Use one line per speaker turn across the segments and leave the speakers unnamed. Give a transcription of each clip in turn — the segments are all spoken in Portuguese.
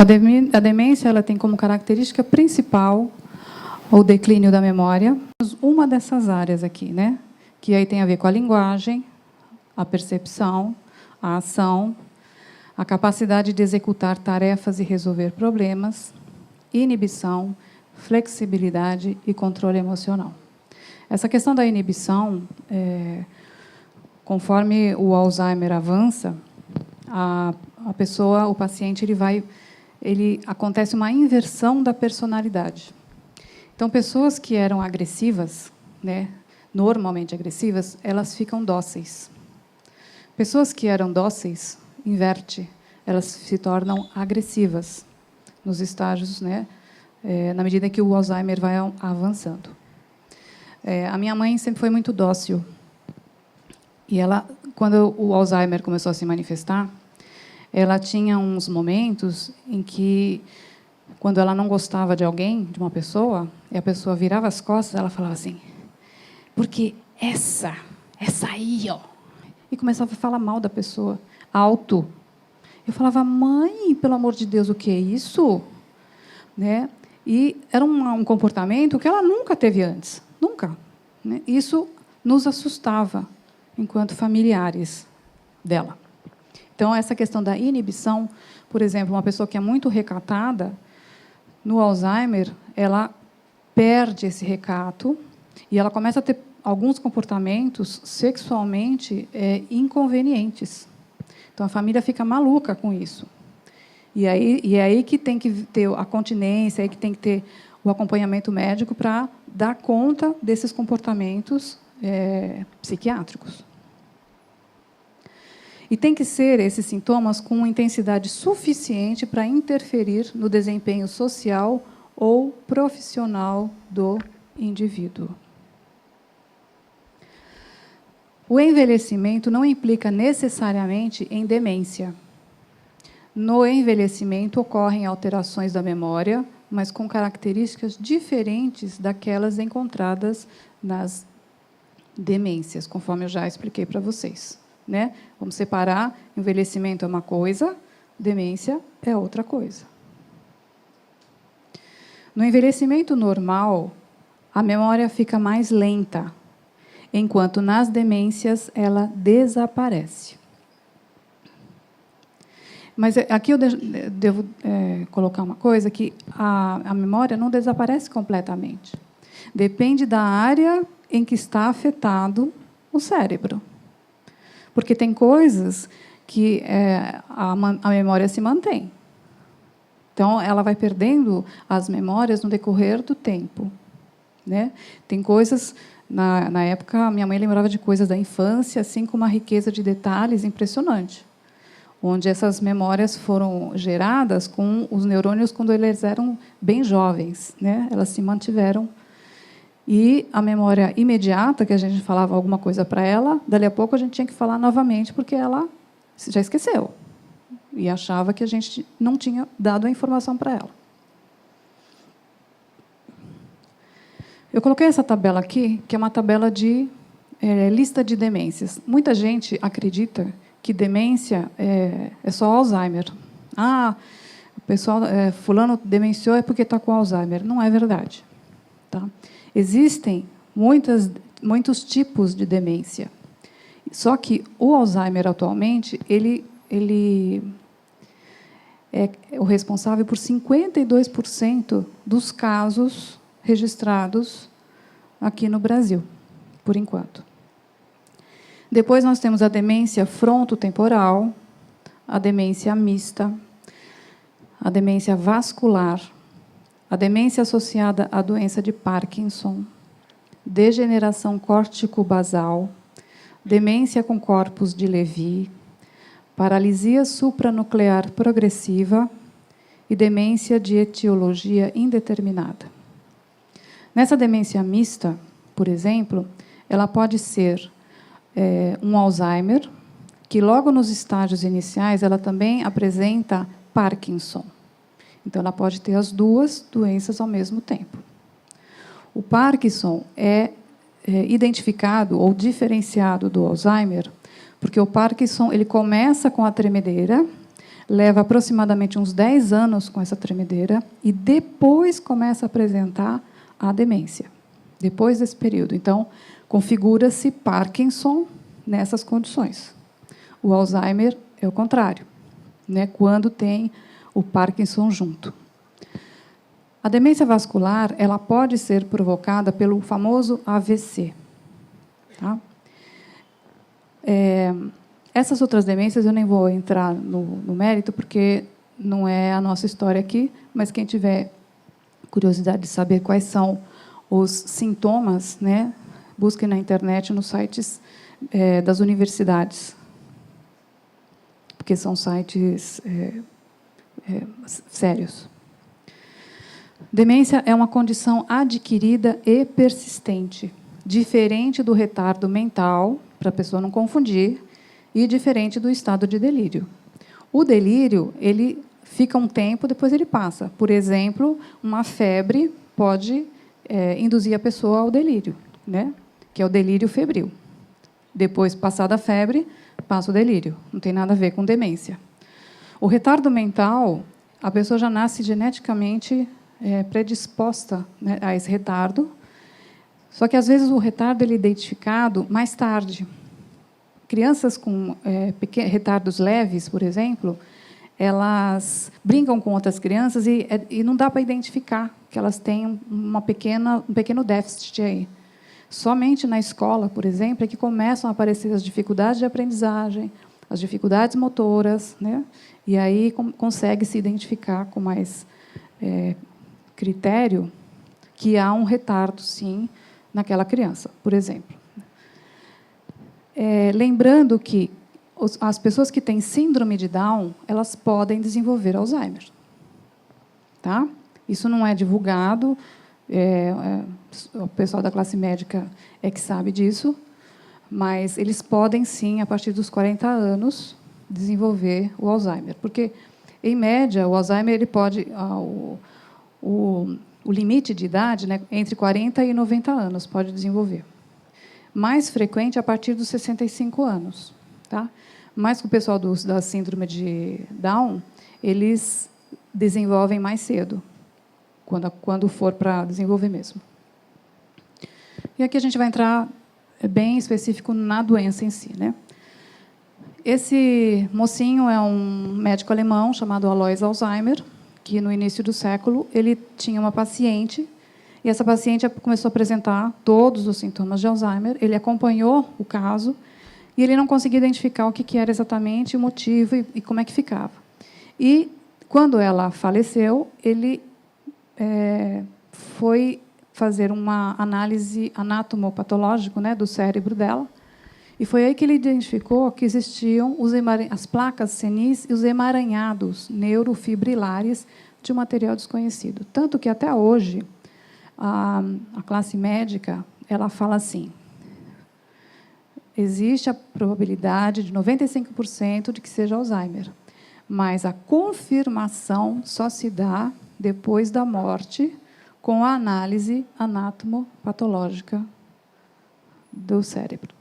A demência ela tem como característica principal o declínio da memória. Uma dessas áreas aqui, né? Que aí tem a ver com a linguagem, a percepção, a ação, a capacidade de executar tarefas e resolver problemas, inibição, flexibilidade e controle emocional. Essa questão da inibição, conforme o Alzheimer avança, a pessoa, o paciente, acontece uma inversão da personalidade. Então, pessoas que eram agressivas, né, normalmente agressivas, elas ficam dóceis. Pessoas que eram dóceis, inverte, elas se tornam agressivas nos estágios, né, na medida que o Alzheimer vai avançando. A minha mãe sempre foi muito dócil. E ela, quando o Alzheimer começou a se manifestar, ela tinha uns momentos em que, quando ela não gostava de alguém, de uma pessoa, e a pessoa virava as costas, ela falava assim, porque essa aí, ó, e começava a falar mal da pessoa, alto. Eu falava, mãe, pelo amor de Deus, o que é isso? Né? E era um comportamento que ela nunca teve antes, nunca. Né? Isso nos assustava, enquanto familiares dela. Então, essa questão da inibição, por exemplo, uma pessoa que é muito recatada, no Alzheimer, ela perde esse recato e ela começa a ter alguns comportamentos sexualmente inconvenientes. Então, a família fica maluca com isso. E é aí que tem que ter a continência, é aí que tem que ter o acompanhamento médico para dar conta desses comportamentos psiquiátricos. E tem que ser esses sintomas com intensidade suficiente para interferir no desempenho social ou profissional do indivíduo. O envelhecimento não implica necessariamente em demência. No envelhecimento ocorrem alterações da memória, mas com características diferentes daquelas encontradas nas demências, conforme eu já expliquei para vocês. Né? Vamos separar, envelhecimento é uma coisa, demência é outra coisa. No envelhecimento normal, a memória fica mais lenta, enquanto nas demências ela desaparece. Mas aqui eu devo colocar uma coisa, que a memória não desaparece completamente. Depende da área em que está afetado o cérebro. Porque tem coisas que a memória se mantém. Então, ela vai perdendo as memórias no decorrer do tempo. Né? Tem coisas, na época, minha mãe lembrava de coisas da infância, assim, com uma riqueza de detalhes impressionante, onde essas memórias foram geradas com os neurônios quando eles eram bem jovens. Né? Elas se mantiveram. E a memória imediata, que a gente falava alguma coisa para ela, dali a pouco a gente tinha que falar novamente, porque ela já esqueceu. E achava que a gente não tinha dado a informação para ela. Eu coloquei essa tabela aqui, que é uma tabela de lista de demências. Muita gente acredita que demência é só Alzheimer. O pessoal, fulano demenciou é porque está com Alzheimer. Não é verdade. Tá? Existem muitos tipos de demência. Só que o Alzheimer, atualmente, ele é o responsável por 52% dos casos registrados aqui no Brasil, por enquanto. Depois nós temos a demência frontotemporal, a demência mista, a demência vascular, a demência associada à doença de Parkinson, degeneração córtico-basal, demência com corpus de Levy, paralisia supranuclear progressiva e demência de etiologia indeterminada. Nessa demência mista, por exemplo, ela pode ser um Alzheimer, que logo nos estágios iniciais ela também apresenta Parkinson. Então, ela pode ter as duas doenças ao mesmo tempo. O Parkinson é identificado ou diferenciado do Alzheimer, porque o Parkinson ele começa com a tremedeira, leva aproximadamente uns 10 anos com essa tremedeira e depois começa a apresentar a demência, depois desse período. Então, configura-se Parkinson nessas condições. O Alzheimer é o contrário, né, quando tem o Parkinson junto. A demência vascular, ela pode ser provocada pelo famoso AVC. Tá? Essas outras demências, eu nem vou entrar no mérito, porque não é a nossa história aqui, mas quem tiver curiosidade de saber quais são os sintomas, né, busque na internet, nos sites das universidades, porque são sites sérios. Demência é uma condição adquirida e persistente, diferente do retardo mental, para a pessoa não confundir, e diferente do estado de delírio. O delírio, ele fica um tempo, depois ele passa. Por exemplo, uma febre pode induzir a pessoa ao delírio, né? Que é o delírio febril. Depois, passada a febre, passa o delírio. Não tem nada a ver com demência. O retardo mental, a pessoa já nasce geneticamente predisposta, né, a esse retardo, só que, às vezes, o retardo ele é identificado mais tarde. Crianças com retardos leves, por exemplo, elas brincam com outras crianças e não dá para identificar que elas têm um pequeno déficit aí. Somente na escola, por exemplo, é que começam a aparecer as dificuldades de aprendizagem, as dificuldades motoras, né? E aí consegue se identificar com mais critério que há um retardo, sim, naquela criança, por exemplo. Lembrando que as pessoas que têm síndrome de Down, elas podem desenvolver Alzheimer. Tá? Isso não é divulgado, o pessoal da classe médica é que sabe disso, mas eles podem, sim, a partir dos 40 anos, desenvolver o Alzheimer. Porque, em média, o Alzheimer ele pode... O limite de idade, né, entre 40 e 90 anos, pode desenvolver. Mais frequente a partir dos 65 anos. Tá? Mas o pessoal da síndrome de Down, eles desenvolvem mais cedo, quando for para desenvolver mesmo. E aqui a gente vai entrar bem específico na doença em si, né? Esse mocinho é um médico alemão chamado Alois Alzheimer, que, no início do século, ele tinha uma paciente, e essa paciente começou a apresentar todos os sintomas de Alzheimer. Ele acompanhou o caso, e ele não conseguia identificar o que era exatamente o motivo e como é que ficava. E, quando ela faleceu, ele foi fazer uma análise anatomopatológica, né, do cérebro dela, e foi aí que ele identificou que existiam as placas senis e os emaranhados neurofibrilares de um material desconhecido. Tanto que, até hoje, a classe médica ela fala assim: existe a probabilidade de 95% de que seja Alzheimer, mas a confirmação só se dá depois da morte, com a análise anatomopatológica do cérebro.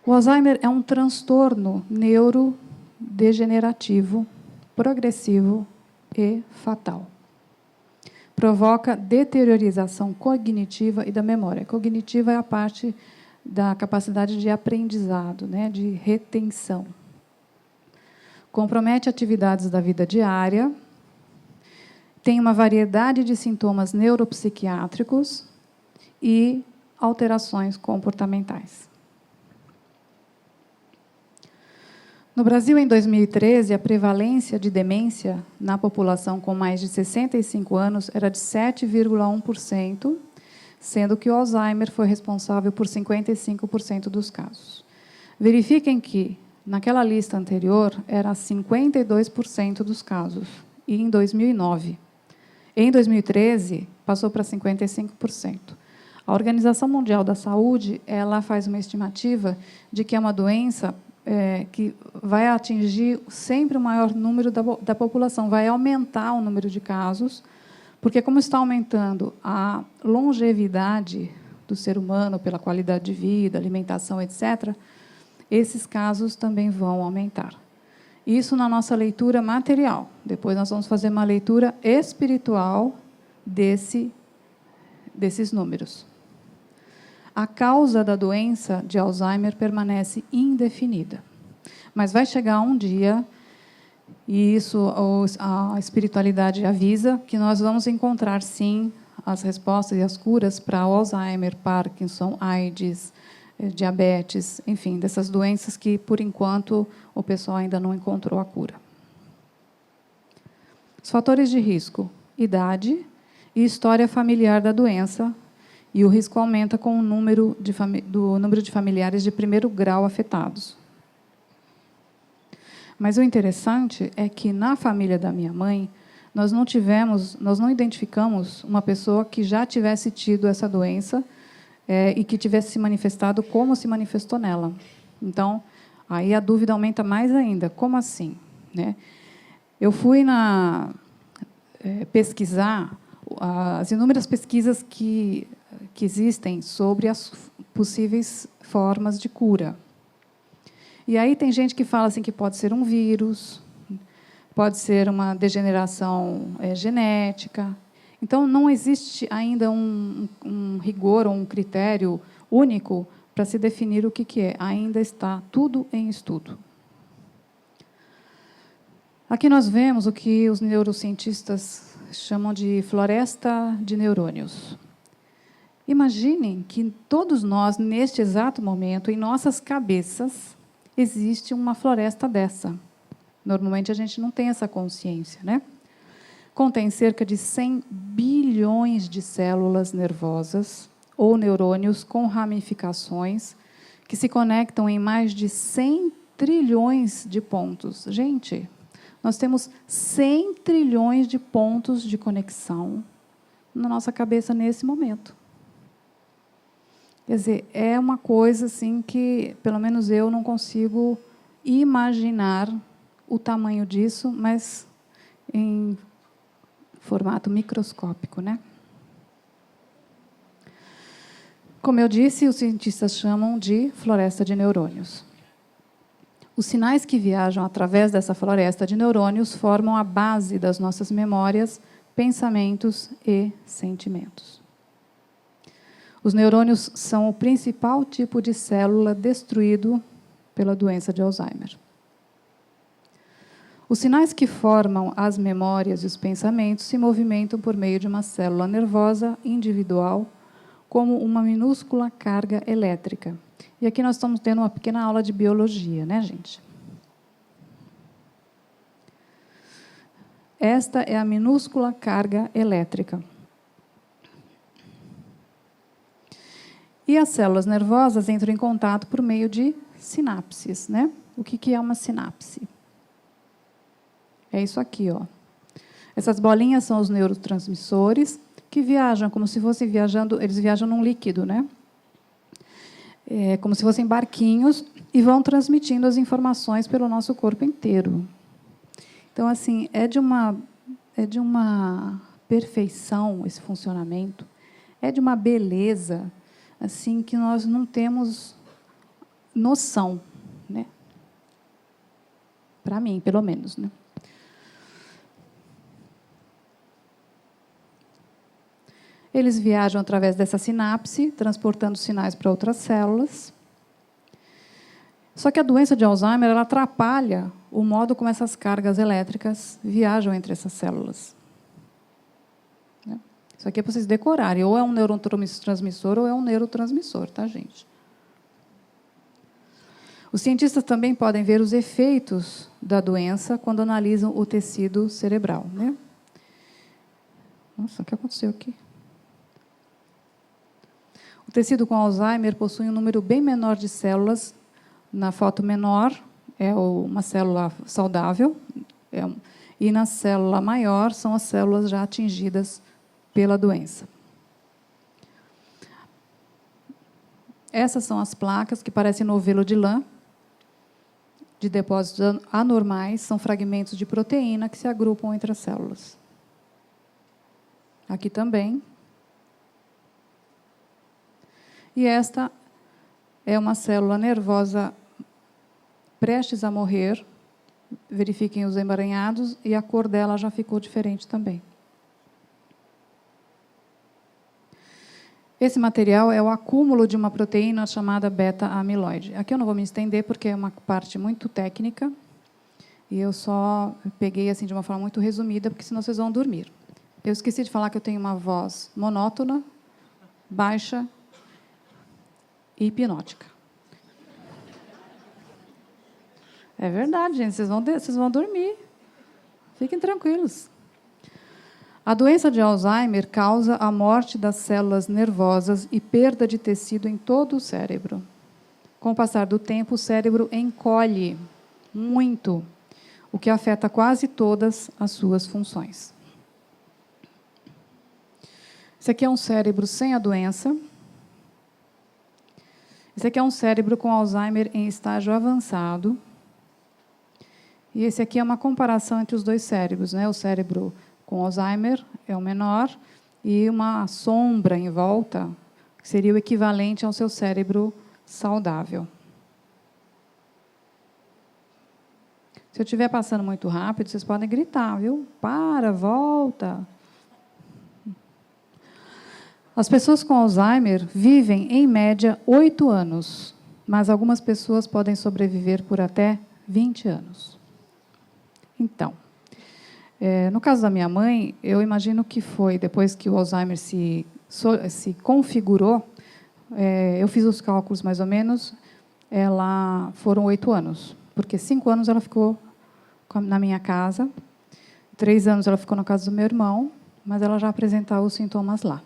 O Alzheimer é um transtorno neurodegenerativo, progressivo e fatal. Provoca deteriorização cognitiva e da memória. Cognitiva é a parte da capacidade de aprendizado, né, de retenção. Compromete atividades da vida diária, tem uma variedade de sintomas neuropsiquiátricos e alterações comportamentais. No Brasil, em 2013, a prevalência de demência na população com mais de 65 anos era de 7,1%, sendo que o Alzheimer foi responsável por 55% dos casos. Verifiquem que, naquela lista anterior, era 52% dos casos, e em 2009. Em 2013, passou para 55%. A Organização Mundial da Saúde ela faz uma estimativa de que é uma doença que vai atingir sempre o maior número da população, vai aumentar o número de casos, porque, como está aumentando a longevidade do ser humano pela qualidade de vida, alimentação, etc., esses casos também vão aumentar. Isso na nossa leitura material. Depois nós vamos fazer uma leitura espiritual desses números. A causa da doença de Alzheimer permanece indefinida. Mas vai chegar um dia, e isso a espiritualidade avisa, que nós vamos encontrar, sim, as respostas e as curas para Alzheimer, Parkinson, AIDS, diabetes, enfim, dessas doenças que, por enquanto, o pessoal ainda não encontrou a cura. Os fatores de risco: idade e história familiar da doença, e o risco aumenta com o número de familiares de primeiro grau afetados. Mas o interessante é que, na família da minha mãe, nós não identificamos uma pessoa que já tivesse tido essa doença e que tivesse se manifestado como se manifestou nela. Então, aí a dúvida aumenta mais ainda. Como assim? Né? Eu fui pesquisar as inúmeras pesquisas que existem sobre as possíveis formas de cura. E aí tem gente que fala assim que pode ser um vírus, pode ser uma degeneração genética. Então, não existe ainda um rigor ou um critério único para se definir o que é. Ainda está tudo em estudo. Aqui nós vemos o que os neurocientistas chamam de floresta de neurônios. Imaginem que todos nós, neste exato momento, em nossas cabeças, existe uma floresta dessa. Normalmente, a gente não tem essa consciência, né? Contém cerca de 100 bilhões de células nervosas ou neurônios com ramificações que se conectam em mais de 100 trilhões de pontos. Gente, nós temos 100 trilhões de pontos de conexão na nossa cabeça nesse momento. Quer dizer, é uma coisa assim que, pelo menos eu, não consigo imaginar o tamanho disso, mas em formato microscópico, né? Como eu disse, os cientistas chamam de floresta de neurônios. Os sinais que viajam através dessa floresta de neurônios formam a base das nossas memórias, pensamentos e sentimentos. Os neurônios são o principal tipo de célula destruído pela doença de Alzheimer. Os sinais que formam as memórias e os pensamentos se movimentam por meio de uma célula nervosa individual, como uma minúscula carga elétrica. E aqui nós estamos tendo uma pequena aula de biologia, né, gente? Esta é a minúscula carga elétrica. E as células nervosas entram em contato por meio de sinapses, né? O que é uma sinapse? É isso aqui, ó. Essas bolinhas são os neurotransmissores que viajam como se fossem viajando, eles viajam num líquido, né? Como se fossem barquinhos e vão transmitindo as informações pelo nosso corpo inteiro. Então, assim, é de uma perfeição esse funcionamento, é de uma beleza assim que nós não temos noção, né? Para mim, pelo menos, né? Eles viajam através dessa sinapse, transportando sinais para outras células. Só que a doença de Alzheimer ela atrapalha o modo como essas cargas elétricas viajam entre essas células. Isso aqui é para vocês decorarem. Ou é um neurotransmissor ou é um neurotransmissor, tá, gente? Os cientistas também podem ver os efeitos da doença quando analisam o tecido cerebral, né? Nossa, o que aconteceu aqui? O tecido com Alzheimer possui um número bem menor de células. Na foto menor é uma célula saudável, e na célula maior são as células já atingidas pela doença. Essas são as placas que parecem novelo de lã, de depósitos anormais, são fragmentos de proteína que se agrupam entre as células. Aqui também. E esta é uma célula nervosa prestes a morrer, verifiquem os emaranhados, e a cor dela já ficou diferente também. Esse material é o acúmulo de uma proteína chamada beta-amiloide. Aqui eu não vou me estender, porque é uma parte muito técnica, e eu só peguei assim de uma forma muito resumida, porque senão vocês vão dormir. Eu esqueci de falar que eu tenho uma voz monótona, baixa e hipnótica. É verdade, gente, vocês vão dormir. Fiquem tranquilos. A doença de Alzheimer causa a morte das células nervosas e perda de tecido em todo o cérebro. Com o passar do tempo, o cérebro encolhe muito, o que afeta quase todas as suas funções. Esse aqui é um cérebro sem a doença. Esse aqui é um cérebro com Alzheimer em estágio avançado. E esse aqui é uma comparação entre os dois cérebros, né? O cérebro com Alzheimer é o menor, e uma sombra em volta, que seria o equivalente ao seu cérebro saudável. Se eu estiver passando muito rápido, vocês podem gritar, viu? Para, volta. As pessoas com Alzheimer vivem, em média, 8 anos, mas algumas pessoas podem sobreviver por até 20 anos. Então, no caso da minha mãe, eu imagino que foi depois que o Alzheimer se configurou, eu fiz os cálculos mais ou menos, foram 8 anos, porque 5 anos ela ficou na minha casa, 3 anos ela ficou na casa do meu irmão, mas ela já apresentava os sintomas lá.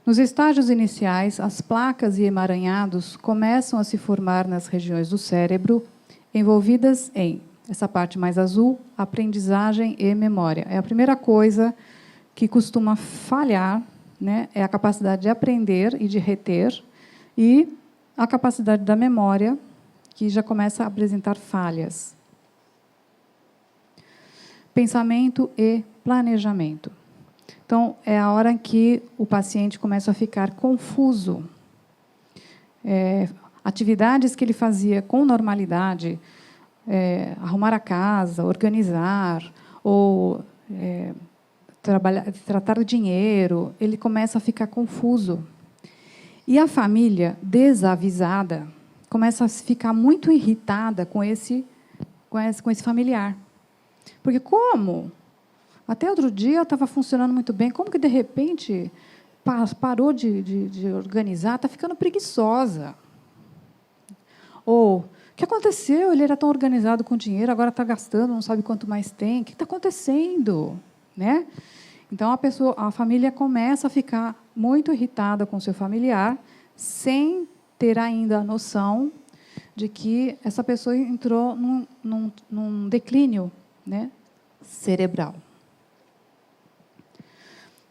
Nos estágios iniciais, as placas e emaranhados começam a se formar nas regiões do cérebro envolvidas em, essa parte mais azul, aprendizagem e memória. É a primeira coisa que costuma falhar, né? É a capacidade de aprender e de reter, e a capacidade da memória, que já começa a apresentar falhas. Pensamento e planejamento. Então, é a hora em que o paciente começa a ficar confuso. Atividades que ele fazia com normalidade, arrumar a casa, organizar, ou tratar o dinheiro, ele começa a ficar confuso. E a família, desavisada, começa a ficar muito irritada com esse familiar. Porque como? Até outro dia estava funcionando muito bem, como que, de repente, parou de organizar, está ficando preguiçosa? Ou, o que aconteceu? Ele era tão organizado com dinheiro, agora está gastando, não sabe quanto mais tem. O que está acontecendo? Né? Então, a família começa a ficar muito irritada com o seu familiar, sem ter ainda a noção de que essa pessoa entrou num declínio, né, cerebral.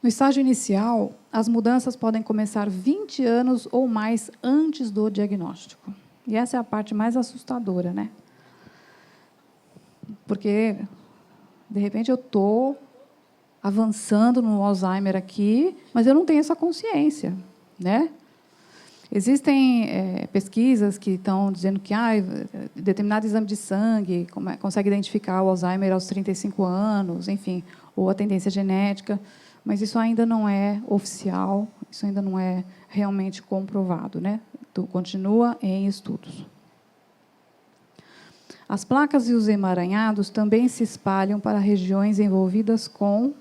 No estágio inicial, as mudanças podem começar 20 anos ou mais antes do diagnóstico. E essa é a parte mais assustadora, né? Porque, de repente, eu estou avançando no Alzheimer aqui, mas eu não tenho essa consciência, né? Existem pesquisas que estão dizendo que determinado exame de sangue consegue identificar o Alzheimer aos 35 anos, enfim, ou a tendência genética, mas isso ainda não é oficial, isso ainda não é realmente comprovado, né? Então, continua em estudos. As placas e os emaranhados também se espalham para regiões envolvidas com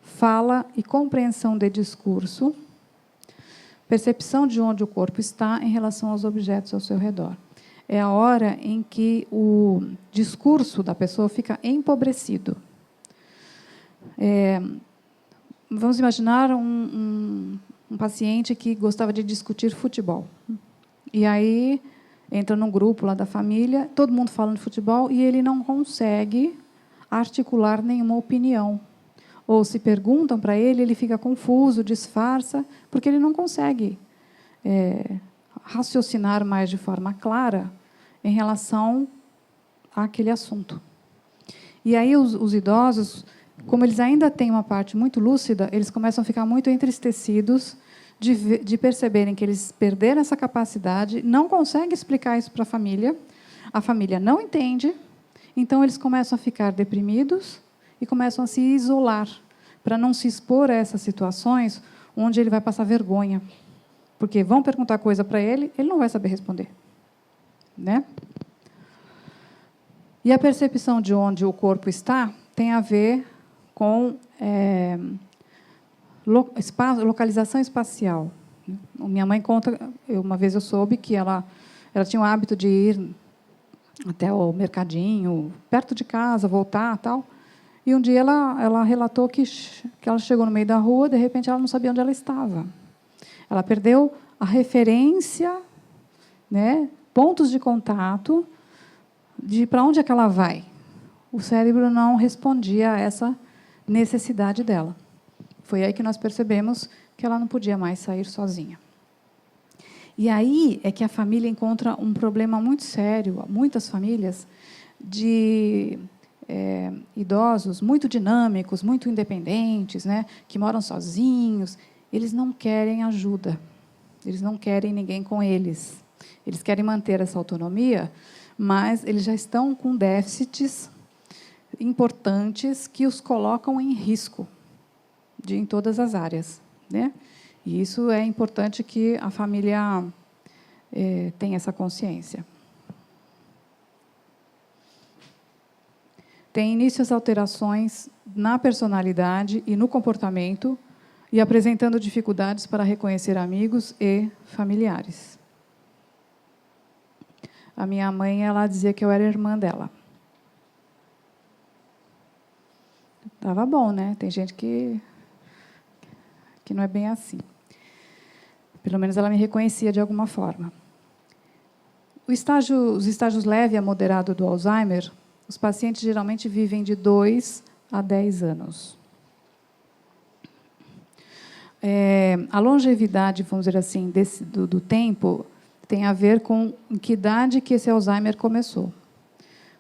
fala e compreensão de discurso, percepção de onde o corpo está em relação aos objetos ao seu redor. É a hora em que o discurso da pessoa fica empobrecido. Vamos imaginar um paciente que gostava de discutir futebol. E aí entra num grupo lá da família, todo mundo falando de futebol, e ele não consegue articular nenhuma opinião. Ou se perguntam para ele, ele fica confuso, disfarça, porque ele não consegue raciocinar mais de forma clara em relação àquele assunto. E aí os idosos, como eles ainda têm uma parte muito lúcida, eles começam a ficar muito entristecidos de perceberem que eles perderam essa capacidade, não conseguem explicar isso para a família não entende, então eles começam a ficar deprimidos e começam a se isolar, para não se expor a essas situações onde ele vai passar vergonha. Porque vão perguntar coisa para ele, ele não vai saber responder. Né? E a percepção de onde o corpo está tem a ver com localização espacial. Minha mãe conta, uma vez eu soube que ela tinha o hábito de ir até o mercadinho, perto de casa, voltar, tal. E um dia ela relatou que ela chegou no meio da rua, de repente ela não sabia onde ela estava. Ela perdeu a referência, né, pontos de contato de para onde é que ela vai. O cérebro não respondia a essa necessidade dela. Foi aí que nós percebemos que ela não podia mais sair sozinha. E aí é que a família encontra um problema muito sério, muitas famílias, de idosos muito dinâmicos, muito independentes, né, que moram sozinhos. Eles não querem ajuda, eles não querem ninguém com eles. Eles querem manter essa autonomia, mas eles já estão com déficits importantes que os colocam em risco em todas as áreas. Né? E isso é importante que a família tenha essa consciência. Tem início as alterações na personalidade e no comportamento, e apresentando dificuldades para reconhecer amigos e familiares. A minha mãe, ela dizia que eu era irmã dela. Estava bom, né? Tem gente que não é bem assim. Pelo menos ela me reconhecia de alguma forma. Os estágios leve a moderado do Alzheimer, os pacientes geralmente vivem de 2 a 10 anos. A longevidade, vamos dizer assim, do tempo, tem a ver com em que idade que esse Alzheimer começou.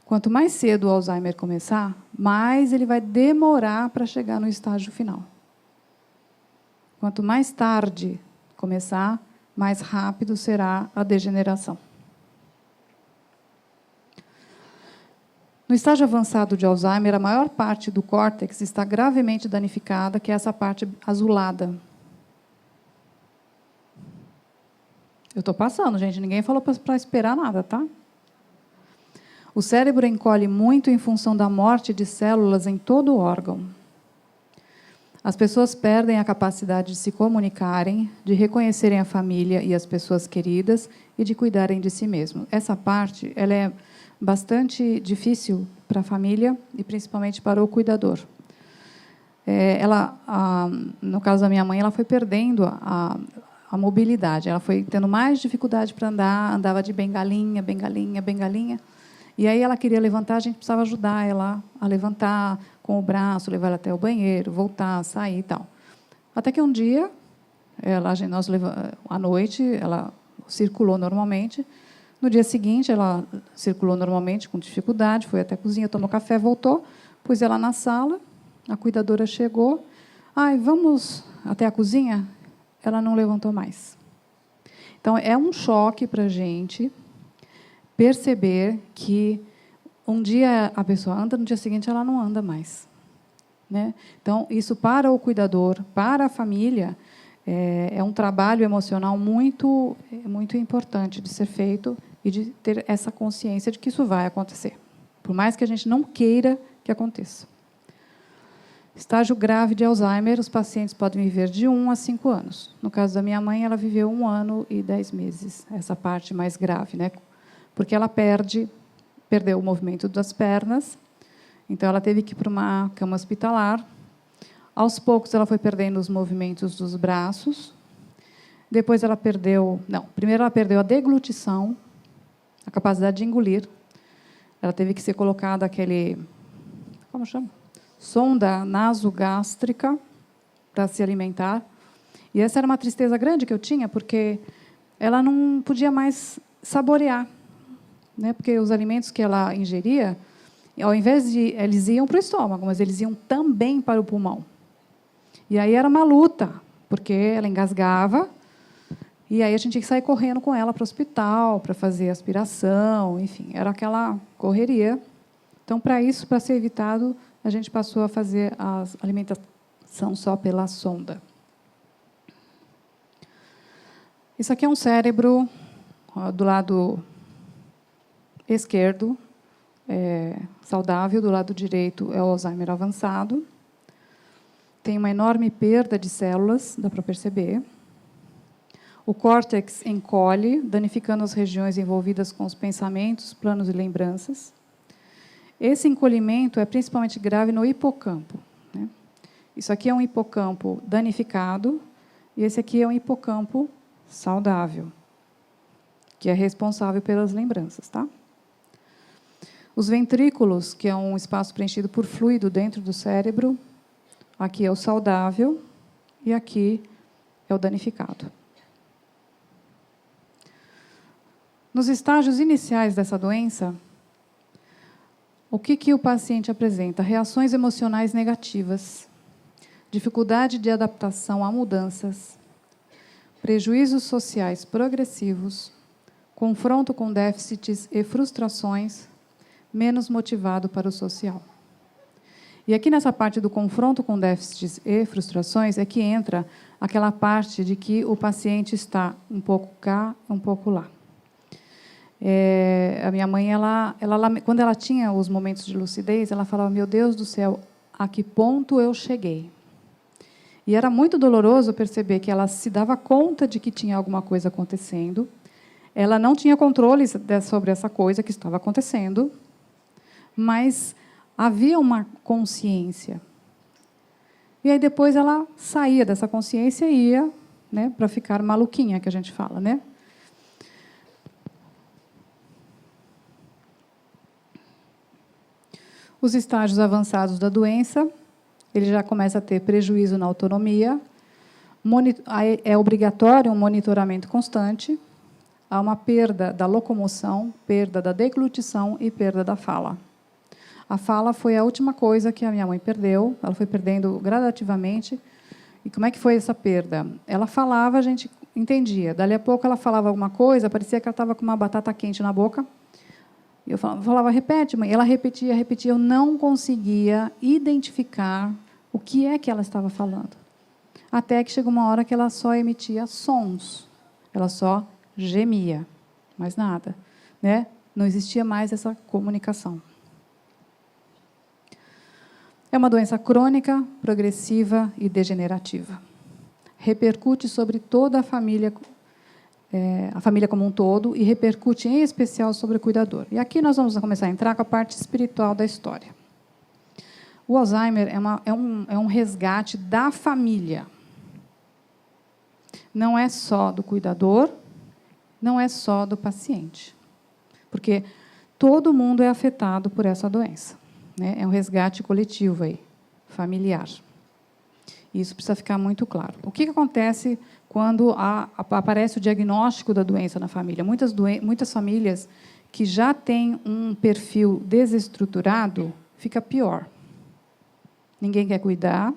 Quanto mais cedo o Alzheimer começar, mais ele vai demorar para chegar no estágio final. Quanto mais tarde começar, mais rápido será a degeneração. No estágio avançado de Alzheimer, a maior parte do córtex está gravemente danificada, que é essa parte azulada. Eu estou passando, gente. Ninguém falou para esperar nada, tá? O cérebro encolhe muito em função da morte de células em todo o órgão. As pessoas perdem a capacidade de se comunicarem, de reconhecerem a família e as pessoas queridas e de cuidarem de si mesmo. Essa parte, ela é bastante difícil para a família e principalmente para o cuidador. No caso da minha mãe, ela foi perdendo a mobilidade. Ela foi tendo mais dificuldade para andar, andava de bengalinha. E aí ela queria levantar, a gente precisava ajudar ela a levantar com o braço, levar ela até o banheiro, voltar, sair e tal. Até que um dia, à noite, ela circulou normalmente. No dia seguinte, ela circulou normalmente, com dificuldade, foi até a cozinha, tomou café, voltou, pus ela na sala, a cuidadora chegou. Vamos até a cozinha? Ela não levantou mais. Então, é um choque para a gente perceber que um dia a pessoa anda, no dia seguinte ela não anda mais. Né? Então, isso para o cuidador, para a família, é um trabalho emocional muito importante de ser feito e de ter essa consciência de que isso vai acontecer, por mais que a gente não queira que aconteça. Estágio grave de Alzheimer, os pacientes podem viver de 1 a 5 anos. No caso da minha mãe, ela viveu 1 ano e 10 meses, essa parte mais grave, né? Porque ela perdeu o movimento das pernas, então ela teve que ir para uma cama hospitalar. Aos poucos, ela foi perdendo os movimentos dos braços. Depois, primeiro ela perdeu a deglutição, a capacidade de engolir. Ela teve que ser colocada como chama? Sonda nasogástrica para se alimentar. E essa era uma tristeza grande que eu tinha, porque ela não podia mais saborear, né? Porque os alimentos que ela ingeria, ao invés de eles iam para o estômago, mas eles iam também para o pulmão. E aí era uma luta porque ela engasgava, e aí a gente tinha que sair correndo com ela para o hospital, para fazer aspiração, enfim, era aquela correria. Então, para isso, para ser evitado, a gente passou a fazer a alimentação só pela sonda. Isso aqui é um cérebro do lado esquerdo, saudável, do lado direito é o Alzheimer avançado. Tem uma enorme perda de células, dá para perceber. O córtex encolhe, danificando as regiões envolvidas com os pensamentos, planos e lembranças. Esse encolhimento é principalmente grave no hipocampo, né? Isso aqui é um hipocampo danificado, e esse aqui é um hipocampo saudável, que é responsável pelas lembranças, tá? Os ventrículos, que é um espaço preenchido por fluido dentro do cérebro, aqui é o saudável e aqui é o danificado. Nos estágios iniciais dessa doença, o que o paciente apresenta? Reações emocionais negativas, dificuldade de adaptação a mudanças, prejuízos sociais progressivos, confronto com déficits e frustrações, menos motivado para o social. E aqui nessa parte do confronto com déficits e frustrações é que entra aquela parte de que o paciente está um pouco cá, um pouco lá. A minha mãe, quando ela tinha os momentos de lucidez, ela falava: meu Deus do céu, a que ponto eu cheguei? E era muito doloroso perceber que ela se dava conta de que tinha alguma coisa acontecendo, ela não tinha controle sobre essa coisa que estava acontecendo, mas havia uma consciência. E aí depois ela saía dessa consciência e ia, né, para ficar maluquinha, que a gente fala, né? Os estágios avançados da doença, ele já começa a ter prejuízo na autonomia, é obrigatório um monitoramento constante, há uma perda da locomoção, perda da deglutição e perda da fala. A fala foi a última coisa que a minha mãe perdeu, ela foi perdendo gradativamente. E como é que foi essa perda? Ela falava, a gente entendia. Dali a pouco ela falava alguma coisa, parecia que ela estava com uma batata quente na boca. Eu falava, repete, mãe. Ela repetia, repetia. Eu não conseguia identificar o que é que ela estava falando. Até que chegou uma hora que ela só emitia sons. Ela só gemia, mais nada, né? Não existia mais essa comunicação. É uma doença crônica, progressiva e degenerativa. Repercute sobre toda a família como um todo, e repercute em especial sobre o cuidador. E aqui nós vamos começar a entrar com a parte espiritual da história. O Alzheimer é um resgate da família. Não é só do cuidador, não é só do paciente. Porque todo mundo é afetado por essa doença, né? É um resgate coletivo aí, familiar. Isso precisa ficar muito claro. O que acontece quando aparece o diagnóstico da doença na família? Muitas famílias que já têm um perfil desestruturado, fica pior. Ninguém quer cuidar,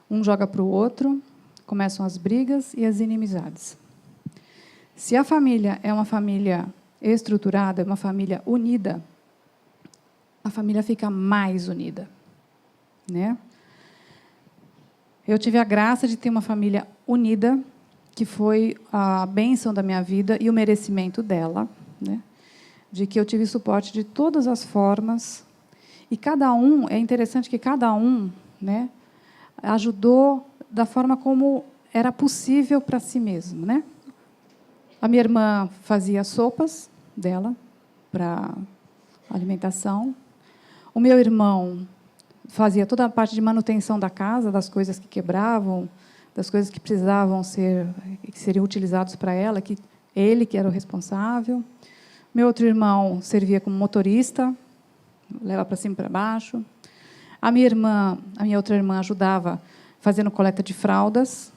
um joga para o outro, começam as brigas e as inimizades. Se a família é uma família estruturada, é uma família unida, a família fica mais unida, né? Eu tive a graça de ter uma família unida, que foi a bênção da minha vida e o merecimento dela, né? De que eu tive suporte de todas as formas. E cada um, é interessante que cada um, né, ajudou da forma como era possível para si mesmo, né? A minha irmã fazia sopas dela para alimentação. O meu irmão fazia toda a parte de manutenção da casa, das coisas que quebravam, das coisas que precisavam que seriam utilizados para ela, que ele que era o responsável. Meu outro irmão servia como motorista, leva para cima e para baixo. A minha outra irmã ajudava fazendo coleta de fraldas,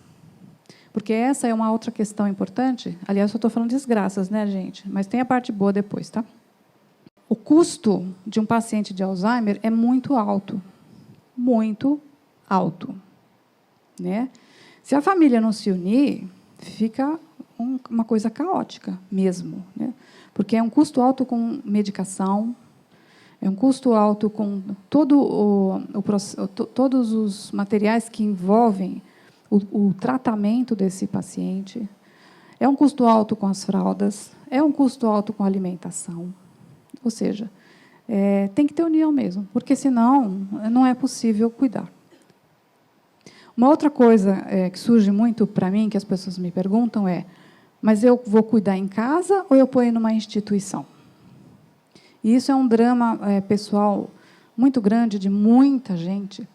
porque essa é uma outra questão importante. Aliás, eu estou falando desgraças, né, gente? Mas tem a parte boa depois, tá? O custo de um paciente de Alzheimer é muito alto, né? Se a família não se unir, fica uma coisa caótica mesmo, né? Porque é um custo alto com medicação, é um custo alto com todos os materiais que envolvem o tratamento desse paciente, é um custo alto com as fraldas, é um custo alto com a alimentação. Ou seja, tem que ter união mesmo, porque senão não é possível cuidar. Uma outra coisa que surge muito para mim, que as pessoas me perguntam mas eu vou cuidar em casa ou eu ponho numa instituição? E isso é um drama pessoal muito grande de muita gente,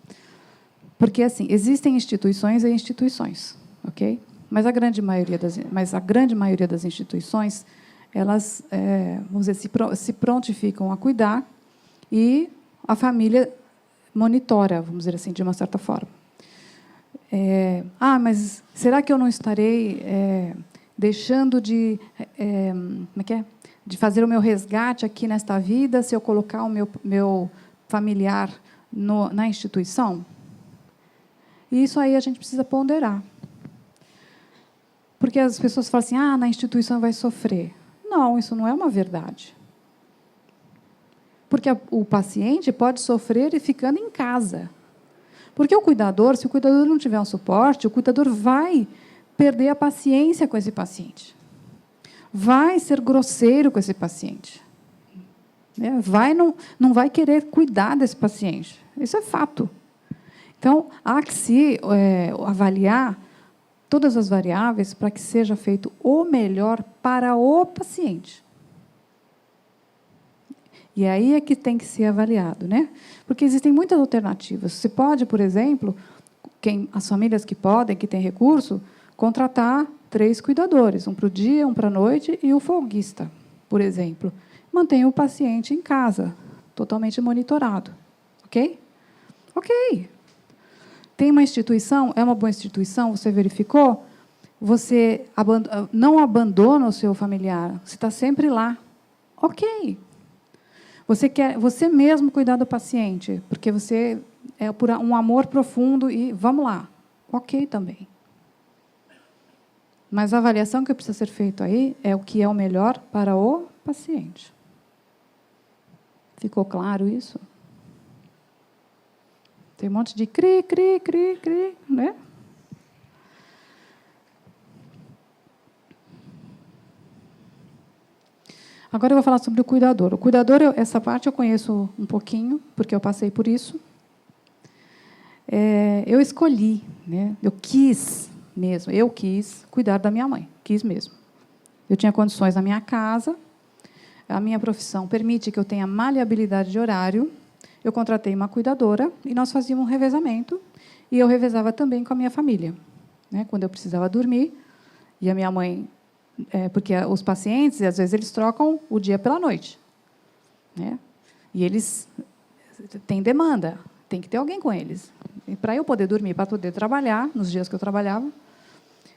porque assim, existem instituições e instituições, ok? Mas a grande maioria das instituições, elas, vamos dizer, se prontificam a cuidar e a família monitora, vamos dizer assim, de uma certa forma. Mas será que eu não estarei deixando de de fazer o meu resgate aqui nesta vida se eu colocar o meu familiar na instituição? E isso aí a gente precisa ponderar. Porque as pessoas falam assim, na instituição vai sofrer. Não, isso não é uma verdade. Porque o paciente pode sofrer e ficando em casa. Porque o cuidador, se o cuidador não tiver um suporte, o cuidador vai perder a paciência com esse paciente. Vai ser grosseiro com esse paciente. Não vai querer cuidar desse paciente. Isso é fato. Então, há que se avaliar todas as variáveis para que seja feito o melhor para o paciente. E aí é que tem que ser avaliado, né? Porque existem muitas alternativas. Você pode, por exemplo, as famílias que podem, que têm recurso, contratar 3 cuidadores, um para o dia, um para a noite e o folguista, por exemplo. Mantém o paciente em casa, totalmente monitorado. Ok? Ok. Tem uma instituição, é uma boa instituição, você verificou? Você não abandona o seu familiar, você está sempre lá. Ok. Você quer você mesmo cuidar do paciente, porque você é por um amor profundo e vamos lá. Ok também. Mas a avaliação que precisa ser feita aí é o que é o melhor para o paciente. Ficou claro isso? Tem um monte de cri, né? Agora eu vou falar sobre o cuidador. O cuidador, essa parte eu conheço um pouquinho, porque eu passei por isso. Eu escolhi, né? Eu quis cuidar da minha mãe, quis mesmo. Eu tinha condições na minha casa, a minha profissão permite que eu tenha maleabilidade de horário, eu contratei uma cuidadora e nós fazíamos um revezamento, e eu revezava também com a minha família. Né? Quando eu precisava dormir, e a minha mãe... porque os pacientes, às vezes, eles trocam o dia pela noite. Né? E eles têm demanda, tem que ter alguém com eles. E para eu poder dormir, para poder trabalhar, nos dias que eu trabalhava,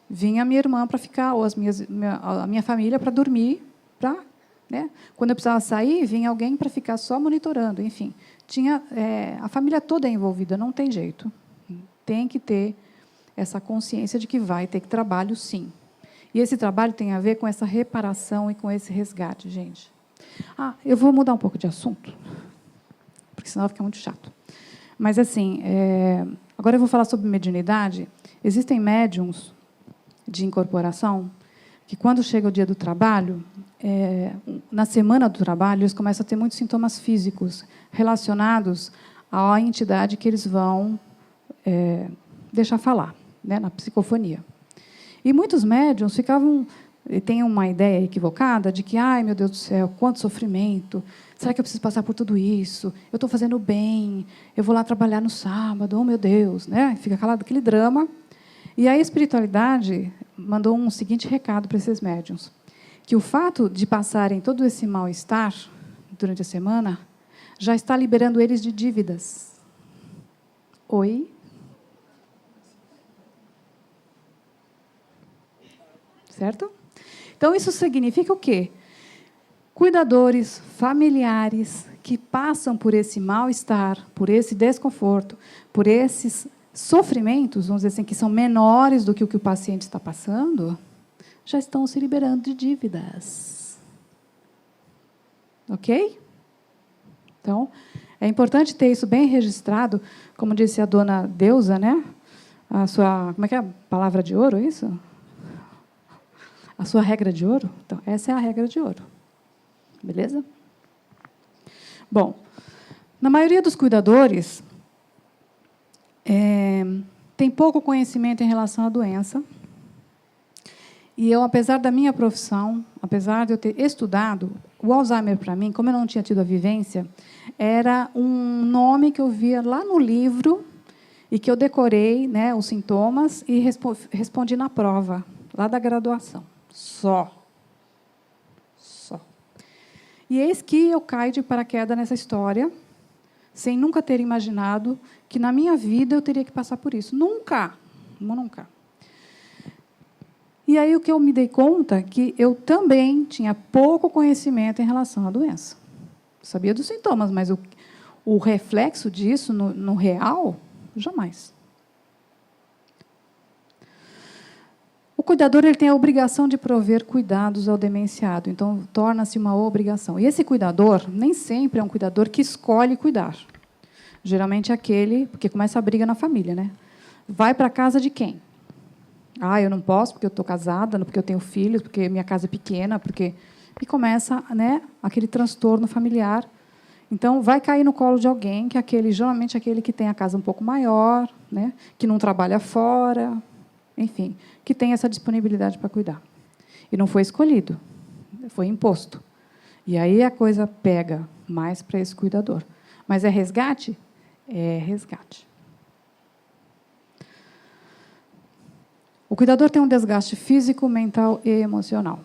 vinha a minha irmã para ficar, ou a minha família para dormir, né? Quando eu precisava sair, vinha alguém para ficar só monitorando. Enfim, tinha a família toda envolvida, não tem jeito. Tem que ter essa consciência de que vai ter trabalho, sim. E esse trabalho tem a ver com essa reparação e com esse resgate, gente. Eu vou mudar um pouco de assunto, porque senão fica muito chato. Mas, assim, agora eu vou falar sobre mediunidade. Existem médiums de incorporação que, quando chega o dia do trabalho, na semana do trabalho, eles começam a ter muitos sintomas físicos relacionados à entidade que eles vão deixar falar, né, na psicofonia. E muitos médiuns têm uma ideia equivocada de que, ai, meu Deus do céu, quanto sofrimento, será que eu preciso passar por tudo isso? Eu estou fazendo bem, eu vou lá trabalhar no sábado, oh, meu Deus, né? Fica aquele drama. E a espiritualidade mandou um seguinte recado para esses médiuns, que o fato de passarem todo esse mal-estar durante a semana já está liberando eles de dívidas. Oi? Certo? Então, isso significa o quê? Cuidadores, familiares que passam por esse mal-estar, por esse desconforto, por esses sofrimentos, vamos dizer assim, que são menores do que o paciente está passando, já estão se liberando de dívidas. Ok? Então, é importante ter isso bem registrado, como disse a dona Deusa, né? A sua, como é que é a palavra de ouro, isso? A sua regra de ouro? Então, essa é a regra de ouro. Beleza? Bom, na maioria dos cuidadores, tem pouco conhecimento em relação à doença. E eu, apesar da minha profissão, apesar de eu ter estudado, o Alzheimer, para mim, como eu não tinha tido a vivência, era um nome que eu via lá no livro e que eu decorei, né, os sintomas e respondi na prova, lá da graduação. Só. E eis que eu caio de paraquedas nessa história, sem nunca ter imaginado que, na minha vida, eu teria que passar por isso. Nunca. Nunca. E aí o que eu me dei conta é que eu também tinha pouco conhecimento em relação à doença. Sabia dos sintomas, mas o reflexo disso no real, jamais. O cuidador ele tem a obrigação de prover cuidados ao demenciado, então torna-se uma obrigação. E esse cuidador nem sempre é um cuidador que escolhe cuidar. Geralmente é aquele, porque começa a briga na família, né? Vai para a casa de quem? Ah, eu não posso porque eu estou casada, porque eu tenho filhos, porque minha casa é pequena, porque... E começa, né, aquele transtorno familiar. Então, vai cair no colo de alguém, que é geralmente aquele que tem a casa um pouco maior, né, que não trabalha fora, enfim, que tem essa disponibilidade para cuidar. E não foi escolhido, foi imposto. E aí a coisa pega mais para esse cuidador. Mas é resgate? É resgate. O cuidador tem um desgaste físico, mental e emocional.